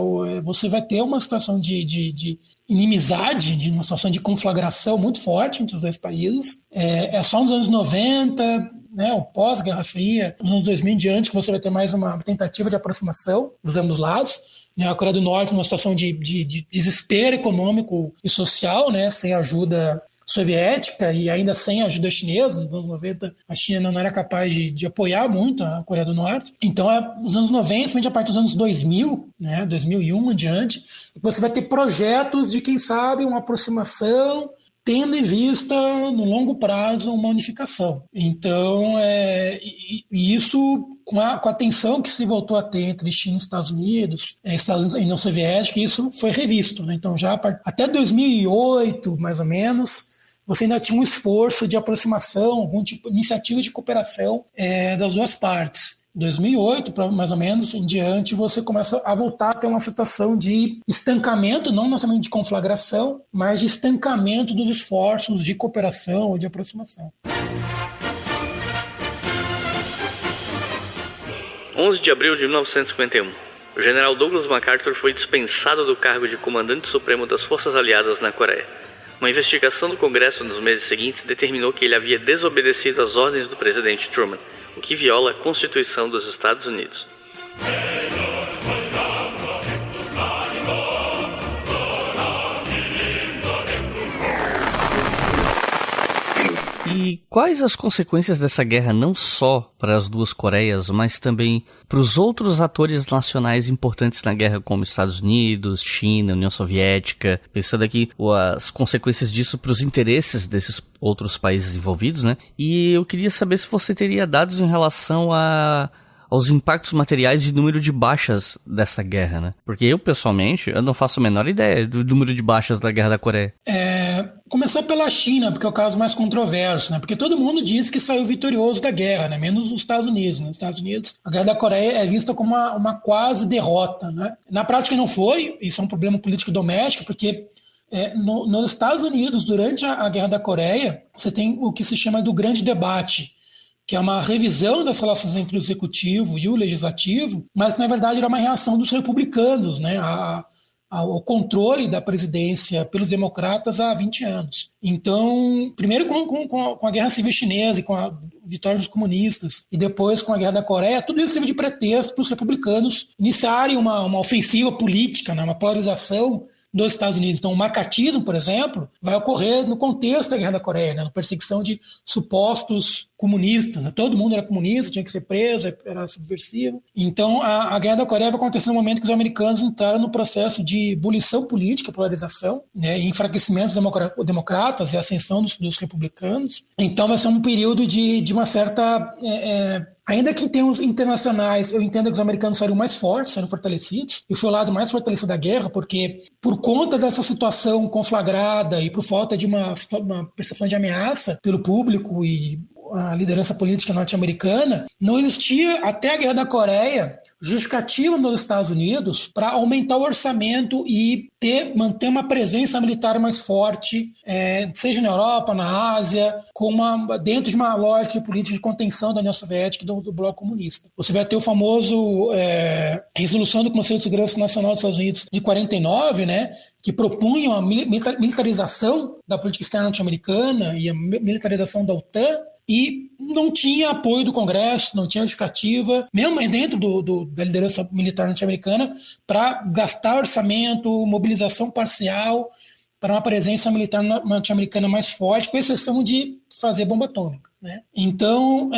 você vai ter uma situação de inimizade, de uma situação de conflagração muito forte entre os dois países. É só nos anos 90, né, o pós-Guerra Fria, nos anos 2000 em diante, que você vai ter mais uma tentativa de aproximação dos ambos lados. A Coreia do Norte numa situação de desespero econômico e social, né, sem ajuda soviética e ainda sem ajuda chinesa. Nos anos 90, a China não era capaz de apoiar muito a Coreia do Norte. Então, nos anos 90, a partir dos anos 2000, né, 2001 em diante, você vai ter projetos de, quem sabe, uma aproximação, tendo em vista, no longo prazo, uma unificação. Então, isso, com a tensão que se voltou a ter entre China e Estados Unidos e União Soviética, isso foi revisto, né? Então, já até 2008, mais ou menos, você ainda tinha um esforço de aproximação, algum tipo de iniciativa de cooperação das duas partes. 2008, mais ou menos, em diante, você começa a voltar a ter uma situação de estancamento, não necessariamente de conflagração, mas de estancamento dos esforços de cooperação ou de aproximação. 11 de abril de 1951. O general Douglas MacArthur foi dispensado do cargo de comandante supremo das Forças Aliadas na Coreia. Uma investigação do Congresso nos meses seguintes determinou que ele havia desobedecido às ordens do presidente Truman, o que viola a Constituição dos Estados Unidos. E quais as consequências dessa guerra não só para as duas Coreias, mas também para os outros atores nacionais importantes na guerra, como Estados Unidos, China, União Soviética, pensando aqui as consequências disso para os interesses desses outros países envolvidos, né? E eu queria saber se você teria dados em relação aos impactos materiais e número de baixas dessa guerra, né? Porque eu, pessoalmente, eu não faço a menor ideia do número de baixas da Guerra da Coreia. Começar pela China, porque é o caso mais controverso, né? Porque todo mundo diz que saiu vitorioso da guerra, né? Menos os Estados Unidos, né? Nos Estados Unidos, a Guerra da Coreia é vista como uma quase derrota, né? Na prática não foi, isso é um problema político doméstico, porque nos Estados Unidos, durante a Guerra da Coreia, você tem o que se chama do Grande Debate, que é uma revisão das relações entre o executivo e o legislativo, mas que na verdade era uma reação dos republicanos, né, ao controle da presidência pelos democratas há 20 anos. Então, primeiro com a Guerra Civil Chinesa e com a vitória dos comunistas, e depois com a Guerra da Coreia, tudo isso serve de pretexto para os republicanos iniciarem uma ofensiva política, né, uma polarização dos Estados Unidos. Então, o marcatismo, por exemplo, vai ocorrer no contexto da Guerra da Coreia, né, na perseguição de supostos comunistas. Né? Todo mundo era comunista, tinha que ser preso, era subversivo. Então, a Guerra da Coreia vai acontecer no momento que os americanos entraram no processo de ebulição política, polarização, né, e enfraquecimento dos democratas e ascensão dos republicanos. Então, vai ser um período de uma certa... Ainda que em termos internacionais, eu entendo que os americanos saíram mais fortes, saíram fortalecidos, e foi o lado mais fortalecido da guerra, porque por conta dessa situação conflagrada e por falta de uma percepção de ameaça pelo público e a liderança política norte-americana, não existia, até a Guerra da Coreia, justificativa nos Estados Unidos para aumentar o orçamento e manter uma presença militar mais forte, seja na Europa, na Ásia, dentro de uma lógica de política de contenção da União Soviética e do bloco comunista. Você vai ter o famoso resolução do Conselho de Segurança Nacional dos Estados Unidos de 49, né, que propunha a militarização da política externa norte-americana e a militarização da OTAN, e não tinha apoio do Congresso, não tinha justificativa, mesmo dentro da liderança militar norte-americana, para gastar orçamento, mobilização parcial, para uma presença militar norte-americana mais forte, com exceção de fazer bomba atômica. Né? Então,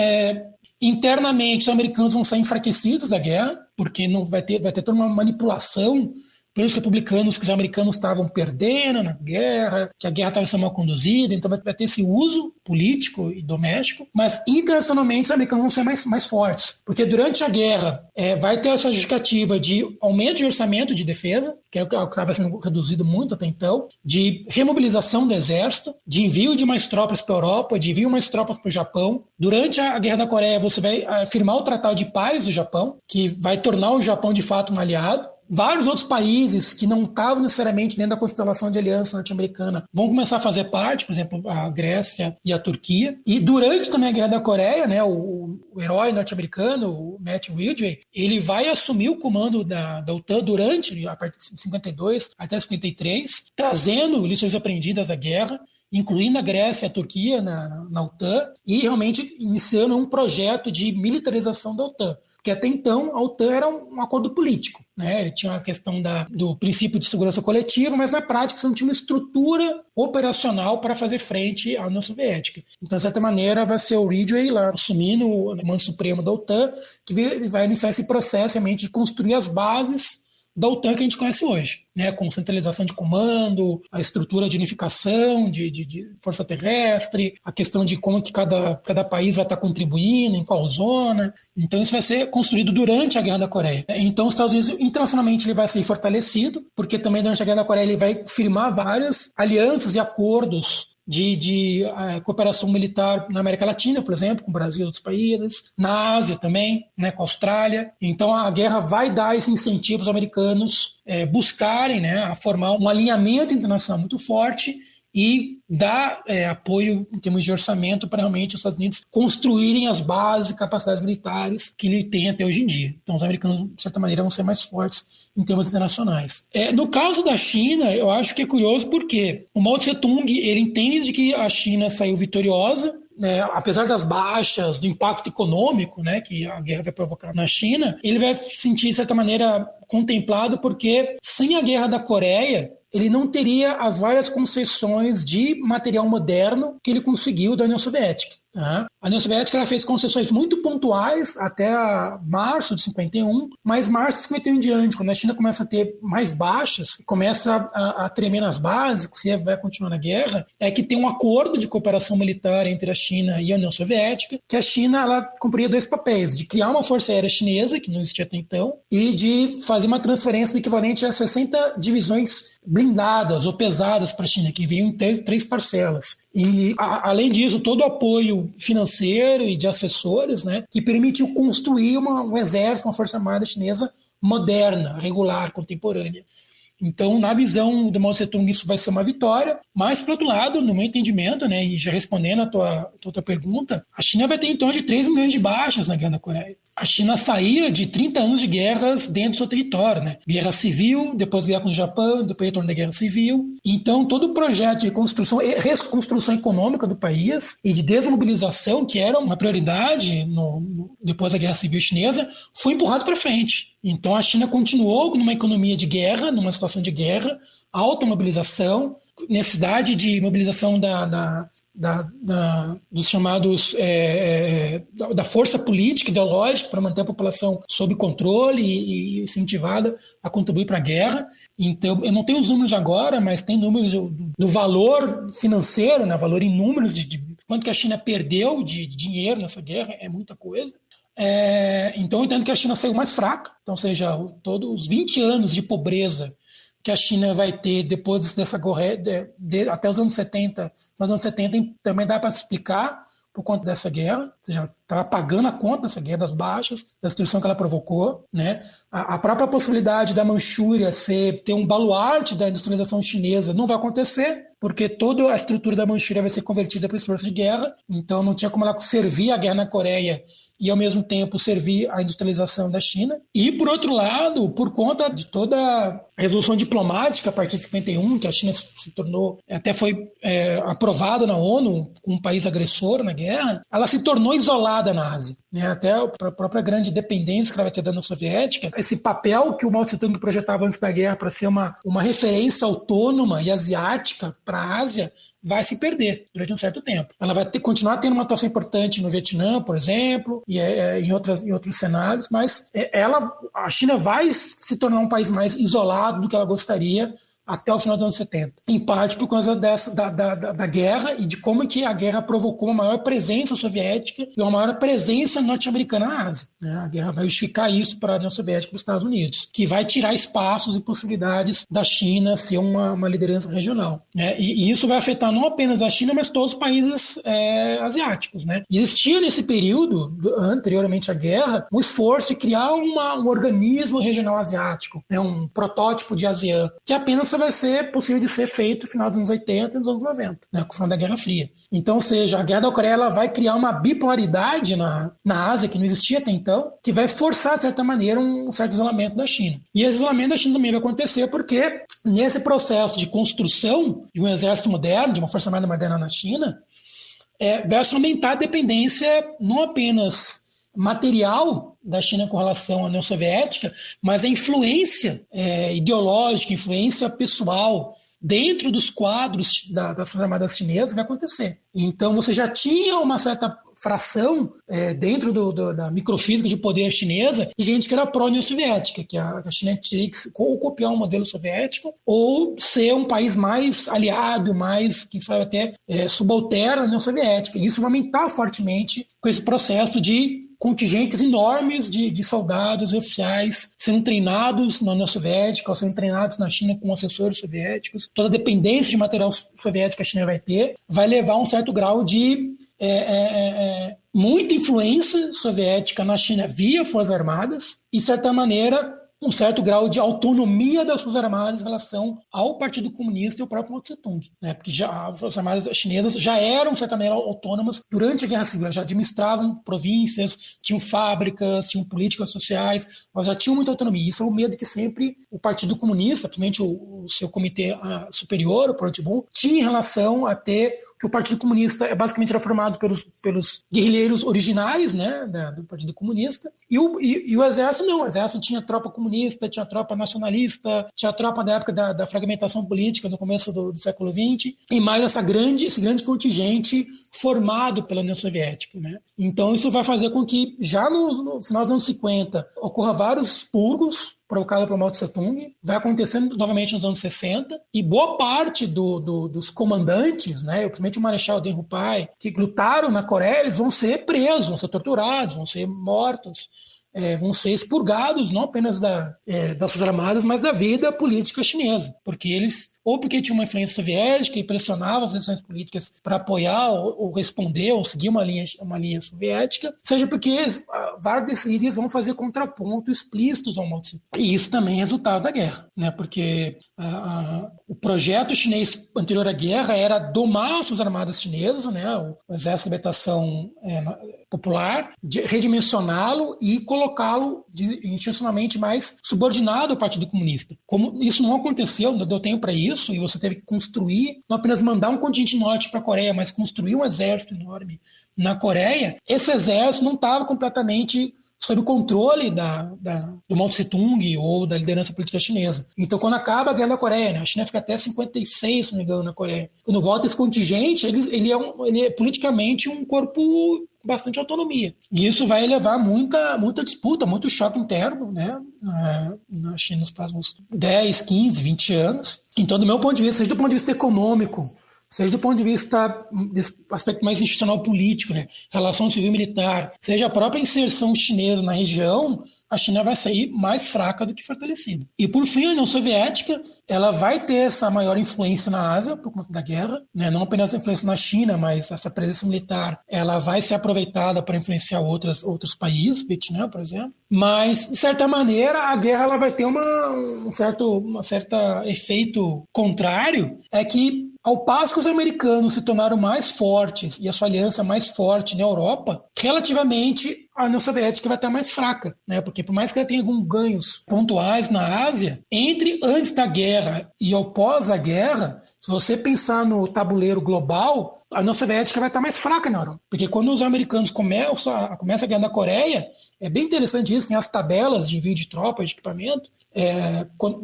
internamente, os americanos vão sair enfraquecidos da guerra, porque não vai ter toda uma manipulação pelos republicanos, que os americanos estavam perdendo na guerra, que a guerra estava sendo mal conduzida, então vai ter esse uso político e doméstico, mas internacionalmente os americanos vão ser mais fortes, porque durante a guerra vai ter essa justificativa de aumento de orçamento de defesa, que é o que estava sendo reduzido muito até então, de remobilização do exército, de envio de mais tropas para a Europa, de envio mais tropas para o Japão. Durante a Guerra da Coreia você vai firmar o Tratado de Paz do Japão, que vai tornar o Japão de fato um aliado. Vários outros países que não estavam necessariamente dentro da constelação de aliança norte-americana vão começar a fazer parte, por exemplo, a Grécia e a Turquia. E durante também a Guerra da Coreia, né, o herói norte-americano, o Matt Ridgway, ele vai assumir o comando da OTAN a partir de 52 até 53, trazendo lições aprendidas da guerra, incluindo a Grécia e a Turquia na OTAN, e realmente iniciando um projeto de militarização da OTAN. Porque até então a OTAN era um acordo político, né? Ele tinha a questão do princípio de segurança coletiva, mas na prática você não tinha uma estrutura operacional para fazer frente à União Soviética. Então, de certa maneira, vai ser o Ridgway lá assumindo o comando supremo da OTAN, que vai iniciar esse processo realmente de construir as bases da OTAN que a gente conhece hoje, né, com centralização de comando, a estrutura de unificação de força terrestre, a questão de como que cada país vai estar contribuindo, em qual zona. Então isso vai ser construído durante a Guerra da Coreia. Então os Estados Unidos, internacionalmente, ele vai ser fortalecido, porque também durante a Guerra da Coreia ele vai firmar várias alianças e acordos de cooperação militar na América Latina, por exemplo, com o Brasil e outros países, na Ásia também, né, com a Austrália. Então a guerra vai dar esse incentivo aos americanos buscarem, né, a formar um alinhamento internacional muito forte e dar apoio em termos de orçamento para realmente os Estados Unidos construírem as bases e capacidades militares que ele tem até hoje em dia. Então os americanos, de certa maneira, vão ser mais fortes em termos internacionais. No caso da China, eu acho que é curioso porque o Mao Tse-tung ele entende que a China saiu vitoriosa, apesar das baixas, do impacto econômico, que a guerra vai provocar na China, ele vai se sentir, de certa maneira, contemplado porque sem a Guerra da Coreia, ele não teria as várias concessões de material moderno que ele conseguiu da União Soviética. A União Soviética ela fez concessões muito pontuais até março de 51, mas março de 51 em diante, quando a China começa a ter mais baixas, começa a tremer nas bases, se vai continuar na guerra, é que tem um acordo de cooperação militar entre a China e a União Soviética, que a China ela cumpria dois papéis, de criar uma força aérea chinesa, que não existia até então, e de fazer uma transferência equivalente a 60 divisões blindadas ou pesadas para a China, que vinham em 3 parcelas. E, além disso, todo o apoio financeiro e de assessores, que permitiu construir um exército, uma força armada chinesa moderna, regular, contemporânea. Então, na visão do Mao Tse-tung, isso vai ser uma vitória, mas, por outro lado, no meu entendimento, e já respondendo a tua pergunta, a China vai ter em torno de 3 milhões de baixas na Guerra da Coreia. A China saía de 30 anos de guerras dentro do seu território, Guerra civil, depois guerra com o Japão, depois retorno da guerra civil. Então, todo o projeto de reconstrução econômica do país e de desmobilização, que era uma prioridade depois da guerra civil chinesa, foi empurrado para frente. Então, a China continuou numa economia de guerra, numa situação de guerra, alta mobilização, necessidade de mobilização dos chamados da força política, ideológica, para manter a população sob controle e incentivada a contribuir para a guerra. Então, eu não tenho os números agora, mas tem números do valor financeiro, valor em números de quanto que a China perdeu de dinheiro nessa guerra, é muita coisa. Então, eu entendo que a China saiu mais fraca, então, ou seja, todos os 20 anos de pobreza que a China vai ter depois dessa até os anos 70, também dá para se explicar por conta dessa guerra, ou seja, ela estava pagando a conta dessa guerra, das baixas, da destruição que ela provocou. A própria possibilidade da Manchúria ter um baluarte da industrialização chinesa não vai acontecer, porque toda a estrutura da Manchúria vai ser convertida para esforço de guerra, então não tinha como ela servir a guerra na Coreia e, ao mesmo tempo, servir a industrialização da China. E, por outro lado, por conta de toda a resolução diplomática a partir de 51, que a China se tornou, até foi aprovada na ONU, um país agressor na guerra, ela se tornou isolada na Ásia. Até a própria grande dependência que ela vai ter da União Soviética, esse papel que o Mao Tse-tung projetava antes da guerra para ser uma referência autônoma e asiática para a Ásia, vai se perder durante um certo tempo. Ela vai continuar tendo uma atuação importante no Vietnã, por exemplo, e em outros cenários, mas a China vai se tornar um país mais isolado do que ela gostaria até o final dos anos 70. Em parte por causa da guerra e de como que a guerra provocou uma maior presença soviética e uma maior presença norte-americana na Ásia. A guerra vai justificar isso para a União Soviética e para os Estados Unidos, que vai tirar espaços e possibilidades da China ser uma liderança regional. E isso vai afetar não apenas a China, mas todos os países asiáticos. E existia nesse período, anteriormente à guerra, um esforço de criar um organismo regional asiático, um protótipo de ASEAN, que apenas vai ser possível de ser feito no final dos anos 80 e nos anos 90, com o final da Guerra Fria. Então, ou seja, a Guerra da Coreia ela vai criar uma bipolaridade na Ásia, que não existia até então, que vai forçar, de certa maneira, um certo isolamento da China. E esse isolamento da China também vai acontecer porque, nesse processo de construção de um exército moderno, de uma força armada moderna na China, vai aumentar a dependência não apenas material da China com relação à União Soviética, mas a influência ideológica, influência pessoal dentro dos quadros das Forças Armadas Chinesas vai acontecer. Então você já tinha uma certa fração dentro da microfísica de poder chinesa de gente que era pró-União Soviética, que a China tinha que ou copiar um modelo soviético ou ser um país mais aliado, mais, quem sabe até subalterno à União Soviética. E isso vai aumentar fortemente com esse processo de contingentes enormes de soldados e oficiais sendo treinados na União Soviética ou sendo treinados na China com assessores soviéticos. Toda a dependência de material soviético que a China vai ter vai levar a um certo grau de muita influência soviética na China via Forças Armadas e, de certa maneira, um certo grau de autonomia das Forças Armadas em relação ao Partido Comunista e ao próprio Mao Tse-tung, né? Porque as Forças Armadas chinesas já eram, de certa maneira, autônomas durante a Guerra Civil, já administravam províncias, tinham fábricas, tinham políticas sociais, mas já tinham muita autonomia. Isso é o medo que sempre o Partido Comunista, principalmente o seu comitê superior, o Politburo, tinha em relação a ter que o Partido Comunista basicamente era formado pelos guerrilheiros originais, né, do Partido Comunista, e o Exército não. O Exército tinha tropa comunista, tinha tropa nacionalista, tinha tropa da época da fragmentação política no começo do século XX, e mais esse grande contingente formado pela União Soviética, né? Então isso vai fazer com que já no final dos anos 50 ocorra vários expurgos provocados por Mao Tse-tung, vai acontecendo novamente nos anos 60, e boa parte dos comandantes, né, principalmente o Marechal Deng Xiaoping, que lutaram na Coreia, eles vão ser presos, vão ser torturados, vão ser mortos, vão ser expurgados não apenas das Forças Armadas, mas da vida política chinesa, porque porque tinham uma influência soviética e pressionavam as decisões políticas para apoiar ou responder ou seguir uma linha soviética, seja porque vários desses líderes vão fazer contrapontos explícitos ao Mao Tse. E isso também é resultado da guerra, né? Porque o projeto chinês anterior à guerra era domar as Forças Armadas chinesas, né? O Exército de Libertação Popular, redimensioná-lo e colocá-lo institucionalmente mais subordinado ao Partido Comunista. Como isso não aconteceu, não deu tempo para isso, e você teve que construir, não apenas mandar um contingente norte para a Coreia, mas construir um exército enorme na Coreia, esse exército não estava completamente sob o controle do Mao Tse-tung ou da liderança política chinesa. Então, quando acaba a Guerra da Coreia, né, a China fica até 56, se não me engano, na Coreia. Quando volta esse contingente, ele é politicamente um corpo bastante autonomia. E isso vai levar muita disputa, muito choque interno, né, na China nos próximos 10, 15, 20 anos. Então, do meu ponto de vista, seja do ponto de vista econômico, seja do ponto de vista desse aspecto mais institucional político, né, relação civil-militar, seja a própria inserção chinesa na região, a China vai sair mais fraca do que fortalecida. E, por fim, a União Soviética ela vai ter essa maior influência na Ásia por conta da guerra, né? Não apenas a influência na China, mas essa presença militar ela vai ser aproveitada para influenciar outros países, Vietnã, por exemplo. Mas, de certa maneira, a guerra ela vai ter um certo efeito contrário, é que ao passo que os americanos se tornaram mais fortes e a sua aliança mais forte na Europa, relativamente a União Soviética vai estar mais fraca, né? Porque por mais que ela tenha alguns ganhos pontuais na Ásia, entre antes da guerra e após a guerra, se você pensar no tabuleiro global, a União Soviética vai estar mais fraca na Europa. Porque quando os americanos começam a guerra na Coreia, é bem interessante isso, tem as tabelas de envio de tropas, de equipamento,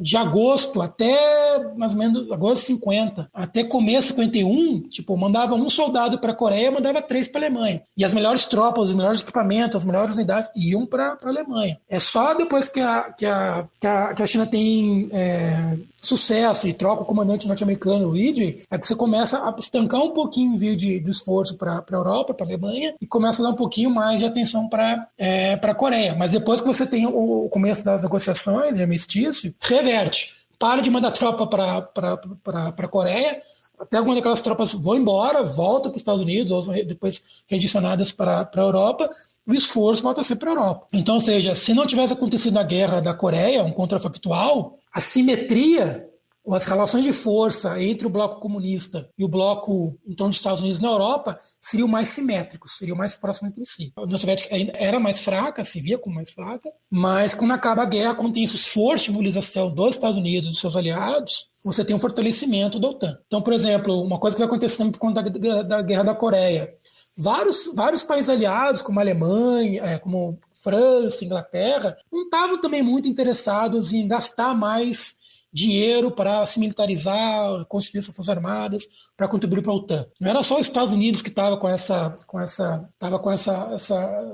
de agosto até mais ou menos agosto 50, até começo 51, mandava um soldado para a Coreia, mandava 3 para a Alemanha. E as melhores tropas, os melhores equipamentos, as melhores unidades iam para a Alemanha. É só depois que a China tem sucesso e troca o comandante norte-americano, o Ridgway, é que você começa a estancar um pouquinho o envio do esforço para a Europa, para a Alemanha, e começa a dar um pouquinho mais de atenção para a Coreia. Mas depois que você tem o começo das negociações de armistício, reverte. Para de mandar tropa para a Coreia, até algumas daquelas tropas vão embora, voltam para os Estados Unidos, ou depois redicionadas para a Europa, o esforço volta a ser para a Europa. Então, ou seja, se não tivesse acontecido a guerra da Coreia, um contrafactual, a simetria, ou as relações de força entre o bloco comunista e o bloco em torno dos Estados Unidos na Europa seriam mais simétricos, seriam mais próximos entre si. A União Soviética era mais fraca, se via como mais fraca, mas quando acaba a guerra, quando tem esse esforço de mobilização dos Estados Unidos e dos seus aliados, você tem um fortalecimento da OTAN. Então, por exemplo, uma coisa que vai acontecendo por conta da guerra da Coreia, vários países aliados, como a Alemanha, como França, Inglaterra, não estavam também muito interessados em gastar mais dinheiro para se militarizar, constituir suas forças armadas, para contribuir para a OTAN. Não era só os Estados Unidos que estava com essa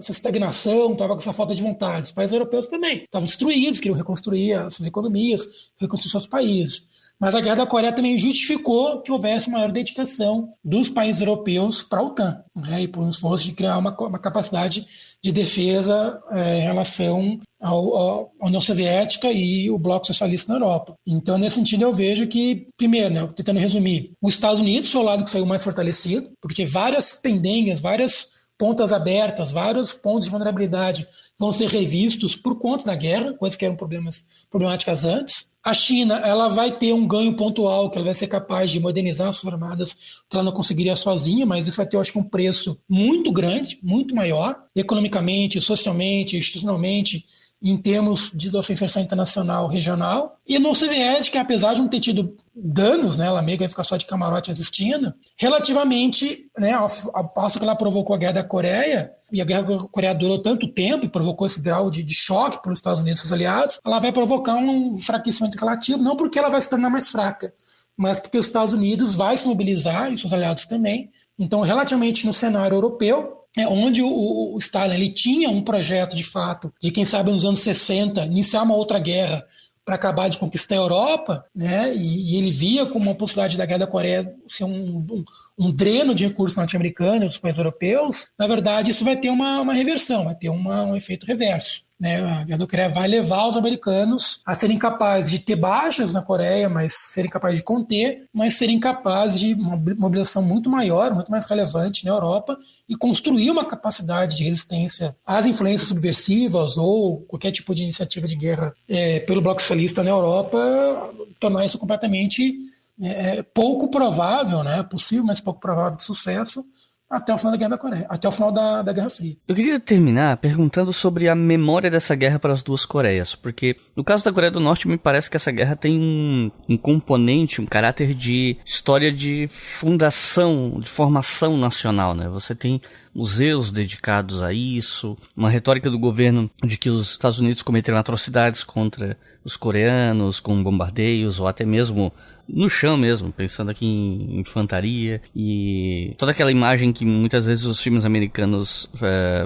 estagnação, estava com essa falta de vontade. Os países europeus também estavam destruídos, queriam reconstruir as suas economias, reconstruir seus países. Mas a Guerra da Coreia também justificou que houvesse maior dedicação dos países europeus para a OTAN, né? E por um esforço de criar uma capacidade de defesa em relação à União Soviética e o bloco socialista na Europa. Então, nesse sentido, eu vejo que, primeiro, né, tentando resumir, os Estados Unidos foi o lado que saiu mais fortalecido, porque várias pendengas, várias pontas abertas, vários pontos de vulnerabilidade vão ser revistos por conta da guerra, coisas que eram problemáticas antes. A China, ela vai ter um ganho pontual, que ela vai ser capaz de modernizar as suas armadas, que ela não conseguiria sozinha, mas isso vai ter, eu acho que, um preço muito grande, muito maior, economicamente, socialmente, institucionalmente, em termos de inserção internacional regional. E a União Soviética, apesar de não ter tido danos, né, ela meio que vai ficar só de camarote assistindo, relativamente, né, ao passo que ela provocou a Guerra da Coreia, e a Guerra da Coreia durou tanto tempo e provocou esse grau de choque para os Estados Unidos e seus aliados, ela vai provocar um enfraquecimento relativo, não porque ela vai se tornar mais fraca, mas porque os Estados Unidos vai se mobilizar, e seus aliados também. Então, relativamente no cenário europeu, onde o Stalin ele tinha um projeto, de fato, de quem sabe nos anos 60, iniciar uma outra guerra para acabar de conquistar a Europa, né? E ele via como uma possibilidade da Guerra da Coreia ser um dreno de recursos norte-americanos dos países europeus. Na verdade, isso vai ter uma reversão, vai ter um efeito reverso. Né? A Guerra da Coreia vai levar os americanos a serem capazes de ter baixas na Coreia, mas serem capazes de conter, mas serem capazes de uma mobilização muito maior, muito mais relevante na Europa e construir uma capacidade de resistência às influências subversivas ou qualquer tipo de iniciativa de guerra pelo bloco socialista na Europa, tornar isso completamente pouco provável, né? Possível, mas pouco provável de sucesso, até o final da Guerra da Coreia, até o final da Guerra Fria. Eu queria terminar perguntando sobre a memória dessa guerra para as duas Coreias, porque no caso da Coreia do Norte me parece que essa guerra tem um componente, um caráter de história de fundação, de formação nacional, né? Você tem museus dedicados a isso, uma retórica do governo de que os Estados Unidos cometeram atrocidades contra os coreanos, com bombardeios ou até mesmo no chão mesmo, pensando aqui em infantaria, e toda aquela imagem que muitas vezes os filmes americanos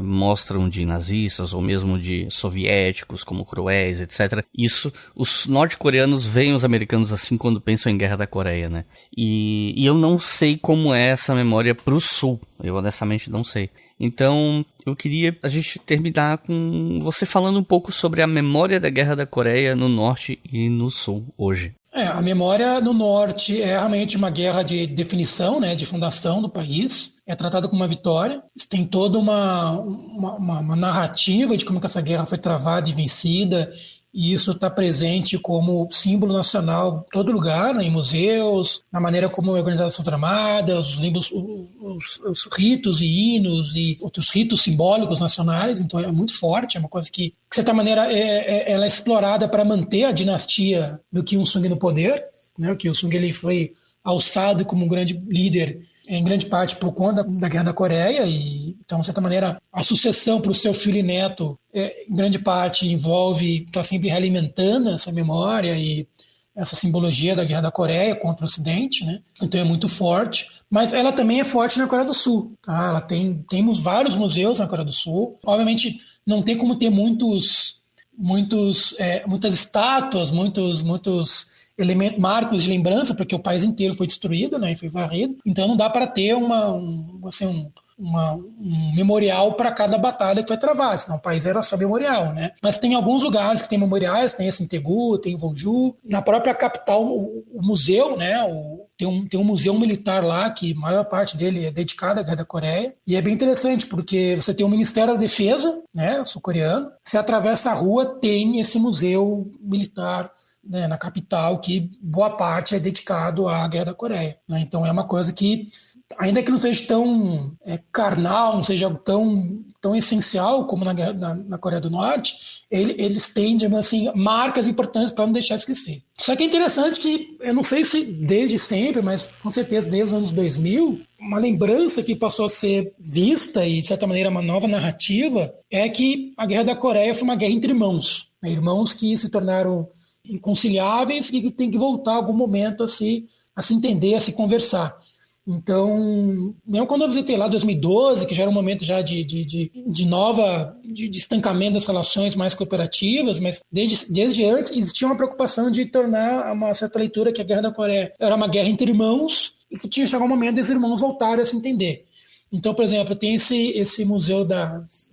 mostram de nazistas ou mesmo de soviéticos como cruéis, etc. Isso, os norte-coreanos veem os americanos assim quando pensam em Guerra da Coreia, né? E eu não sei como é essa memória pro sul, eu honestamente não sei. Então, eu queria a gente terminar com você falando um pouco sobre a memória da Guerra da Coreia no norte e no sul hoje. A memória no norte é realmente uma guerra de definição, né, de fundação do país. É tratada como uma vitória. Tem toda uma narrativa de como que essa guerra foi travada e vencida. E isso está presente como símbolo nacional em todo lugar, né, em museus, na maneira como é organizada as Forças Armadas, os ritos e hinos e outros ritos simbólicos nacionais. Então é muito forte, é uma coisa que de certa maneira, ela é explorada para manter a dinastia do Kim Il-sung no poder. Né? O Kim Il-sung ele foi alçado como um grande líder, em grande parte por conta da Guerra da Coreia, e então, de certa maneira, a sucessão para o seu filho e neto, em grande parte, envolve estar sempre realimentando essa memória e essa simbologia da Guerra da Coreia contra o Ocidente, né? Então é muito forte, mas ela também é forte na Coreia do Sul. Tá? Temos vários museus na Coreia do Sul, obviamente não tem como ter muitas estátuas, muitos elementos, marcos de lembrança, porque o país inteiro foi destruído, né, e foi varrido. Então não dá para ter um memorial para cada batalha que foi travada, senão o país era só memorial, né? Mas tem alguns lugares que tem memoriais, tem esse em Daegu, tem em Wonju. Na própria capital, o museu, né, tem um museu militar lá, que a maior parte dele é dedicado à Guerra da Coreia, e é bem interessante, porque você tem o Ministério da Defesa, né, sul-coreano, você atravessa a rua, tem esse museu militar, né, na capital, que boa parte é dedicado à Guerra da Coreia. Né? Então é uma coisa que, ainda que não seja tão carnal, não seja tão essencial como na Coreia do Norte, eles têm, digamos assim, marcas importantes para não deixar esquecer. Só que é interessante que, eu não sei se desde sempre, mas com certeza desde os anos 2000, uma lembrança que passou a ser vista e, de certa maneira, uma nova narrativa, é que a Guerra da Coreia foi uma guerra entre irmãos. Né? Irmãos que se tornaram inconciliáveis e que tem que voltar a algum momento a se entender, a se conversar. Então, mesmo quando eu visitei lá em 2012, que já era um momento já de estancamento das relações mais cooperativas, mas desde antes existia uma preocupação de tornar uma certa leitura que a Guerra da Coreia era uma guerra entre irmãos e que tinha chegado um momento desses irmãos voltarem a se entender. Então, por exemplo, tem esse museu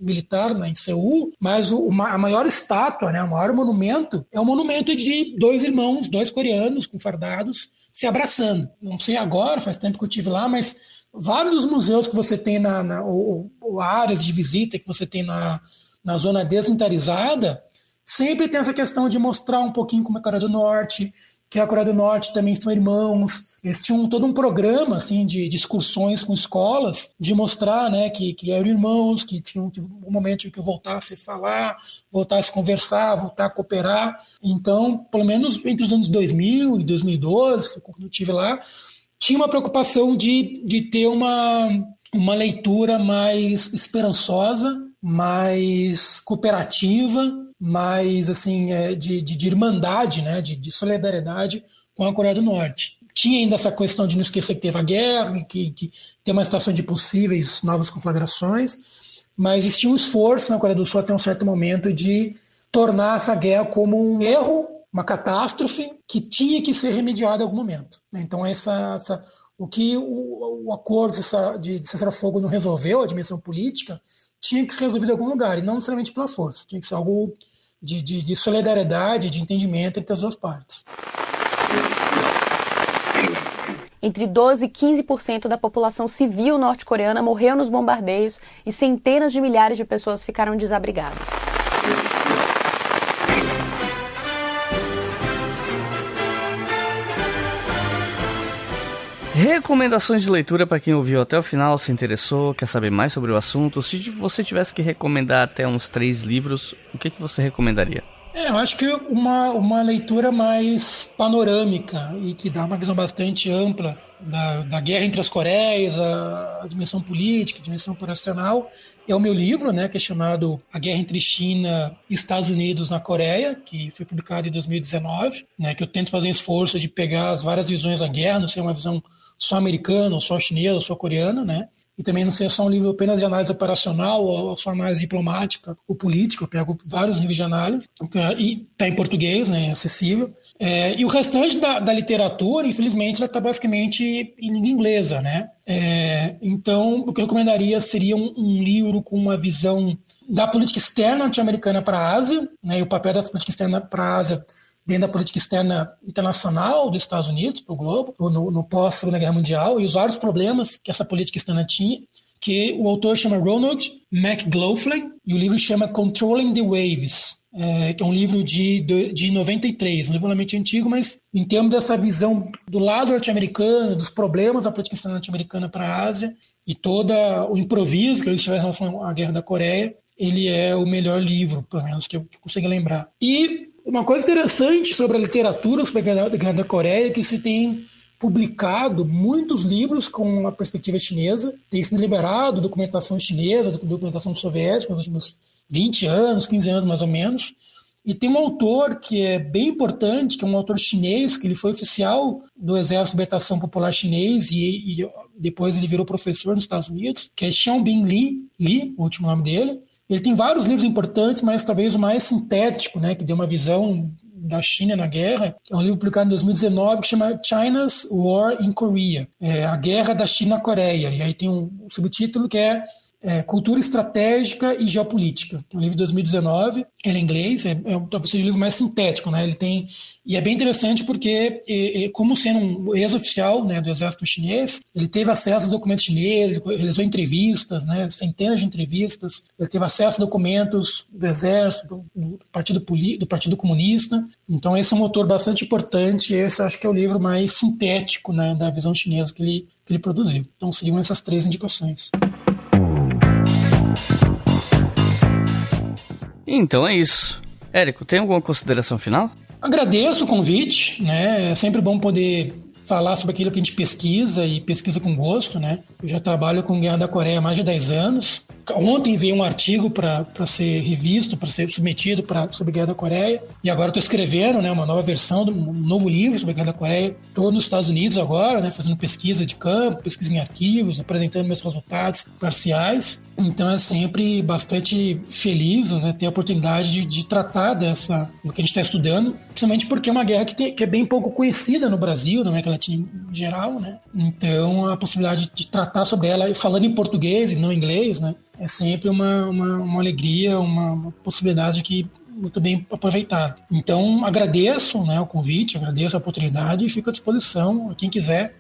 militar, né, em Seul, mas a maior estátua, né, o maior monumento, é um monumento de dois irmãos, dois coreanos com fardados, se abraçando. Não sei agora, faz tempo que eu estive lá, mas vários dos museus que você tem ou áreas de visita que você tem na zona desmilitarizada, sempre tem essa questão de mostrar um pouquinho como é a Coreia do Norte, que a Coreia do Norte também são irmãos. Eles tinham todo um programa assim, de excursões com escolas, de mostrar, né, que eram irmãos, que tinham um momento em que voltasse a falar, voltasse a conversar, voltar a cooperar. Então, pelo menos entre os anos 2000 e 2012, quando eu estive lá, tinha uma preocupação de ter uma leitura mais esperançosa, mais cooperativa, mais assim, de irmandade, né, de solidariedade com a Coreia do Norte. Tinha ainda essa questão de não esquecer que teve a guerra, que tem uma situação de possíveis novas conflagrações, mas existia um esforço na Coreia do Sul até um certo momento de tornar essa guerra como um erro, uma catástrofe que tinha que ser remediada em algum momento. Então o que o acordo de cessar-fogo não resolveu, a dimensão política, tinha que ser resolvido em algum lugar, e não necessariamente pela força. Tinha que ser algo de solidariedade, de entendimento entre as duas partes. Entre 12% e 15% da população civil norte-coreana morreu nos bombardeios e centenas de milhares de pessoas ficaram desabrigadas. Recomendações de leitura para quem ouviu até o final, se interessou, quer saber mais sobre o assunto. Se você tivesse que recomendar até uns 3 livros, o que você recomendaria? Eu acho que uma leitura mais panorâmica e que dá uma visão bastante ampla da guerra entre as Coreias, a dimensão política, a dimensão operacional, é o meu livro, né, que é chamado A Guerra entre China e Estados Unidos na Coreia, que foi publicado em 2019, né, que eu tento fazer um esforço de pegar as várias visões da guerra, não ser uma visão só americana, ou só chinesa, ou só coreana, né? E também não ser só um livro apenas de análise operacional, ou só análise diplomática ou política. Eu pego vários níveis de análise, e está em português, né, acessível. E o restante da literatura, infelizmente, ela está basicamente em língua inglesa, né? Então, o que eu recomendaria seria um livro com uma visão da política externa norte-americana para a Ásia, né, e o papel dessa política externa para a Ásia dentro da política externa internacional dos Estados Unidos para o globo, no pós-Segunda Guerra Mundial, e os vários problemas que essa política externa tinha, que o autor chama Ronald McLaughlin, e o livro chama Controlling the Waves, que é um livro de 93, um livro realmente antigo, mas em termos dessa visão do lado norte-americano, dos problemas da política externa norte-americana para a Ásia, e todo o improviso que eles tiveram em relação à Guerra da Coreia, ele é o melhor livro, pelo menos, que eu consigo lembrar. E uma coisa interessante sobre a literatura sobre a Guerra da Coreia é que se tem publicado muitos livros com a perspectiva chinesa, tem sido liberado documentação chinesa, documentação soviética nos últimos 20 anos, 15 anos mais ou menos, e tem um autor que é bem importante, que é um autor chinês, que ele foi oficial do Exército de Libertação Popular Chinês e depois ele virou professor nos Estados Unidos, que é Xiaobin Li, o último nome dele. Ele tem vários livros importantes, mas talvez o mais sintético, né, que deu uma visão da China na guerra, é um livro publicado em 2019 que chama China's War in Korea, a Guerra da China na Coreia. E aí tem um subtítulo que é Cultura Estratégica e Geopolítica, que é um livro de 2019, ele é em inglês, talvez seja o livro mais sintético, né? Ele tem, e é bem interessante porque, como sendo um ex-oficial, né, do exército chinês, ele teve acesso aos documentos chineses, ele realizou entrevistas, né, centenas de entrevistas, ele teve acesso a documentos do exército, do Partido Comunista. Então esse é um autor bastante importante, esse eu acho que é o livro mais sintético, né, da visão chinesa que ele produziu. Então seriam essas 3 indicações. Então é isso. Érico, tem alguma consideração final? Agradeço o convite, né? É sempre bom poder falar sobre aquilo que a gente pesquisa e pesquisa com gosto, né? Eu já trabalho com Guerra da Coreia há mais de 10 anos. Ontem veio um artigo para ser revisto, para ser submetido sobre a Guerra da Coreia. E agora estou escrevendo, né, uma nova versão, um novo livro sobre a Guerra da Coreia. Estou nos Estados Unidos agora, né, fazendo pesquisa de campo, pesquisa em arquivos, apresentando meus resultados parciais. Então é sempre bastante feliz, né, ter a oportunidade de tratar do que a gente está estudando, principalmente porque é uma guerra que é bem pouco conhecida no Brasil, na América Latina em geral, né? Então a possibilidade de tratar sobre ela falando em português e não em inglês, né, é sempre uma alegria, uma possibilidade que muito bem aproveitada. Então agradeço, né, o convite, agradeço a oportunidade e fico à disposição a quem quiser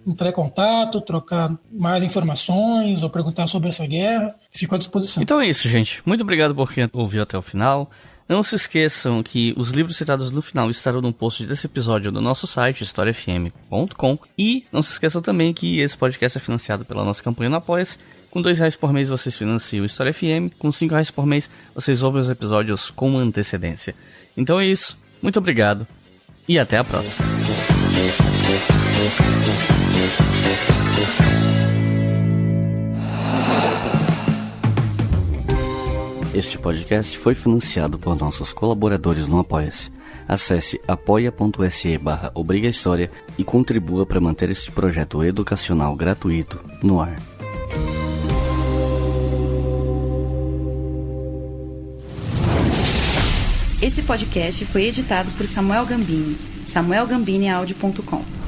entrar em contato, trocar mais informações ou perguntar sobre essa guerra, fico à disposição. Então é isso, gente. Muito obrigado por quem ouviu até o final. Não se esqueçam que os livros citados no final estarão no post desse episódio no nosso site, historiafm.com. E não se esqueçam também que esse podcast é financiado pela nossa campanha no Apoia-se. Com R$2 por mês vocês financiam o História FM, com R$5 por mês vocês ouvem os episódios com antecedência. Então é isso, muito obrigado e até a próxima. Este podcast foi financiado por nossos colaboradores no Apoia-se. Acesse apoia.se/obrigahistoria e contribua para manter este projeto educacional gratuito no ar. Esse podcast foi editado por Samuel Gambini, samuelgambiniaudio.com.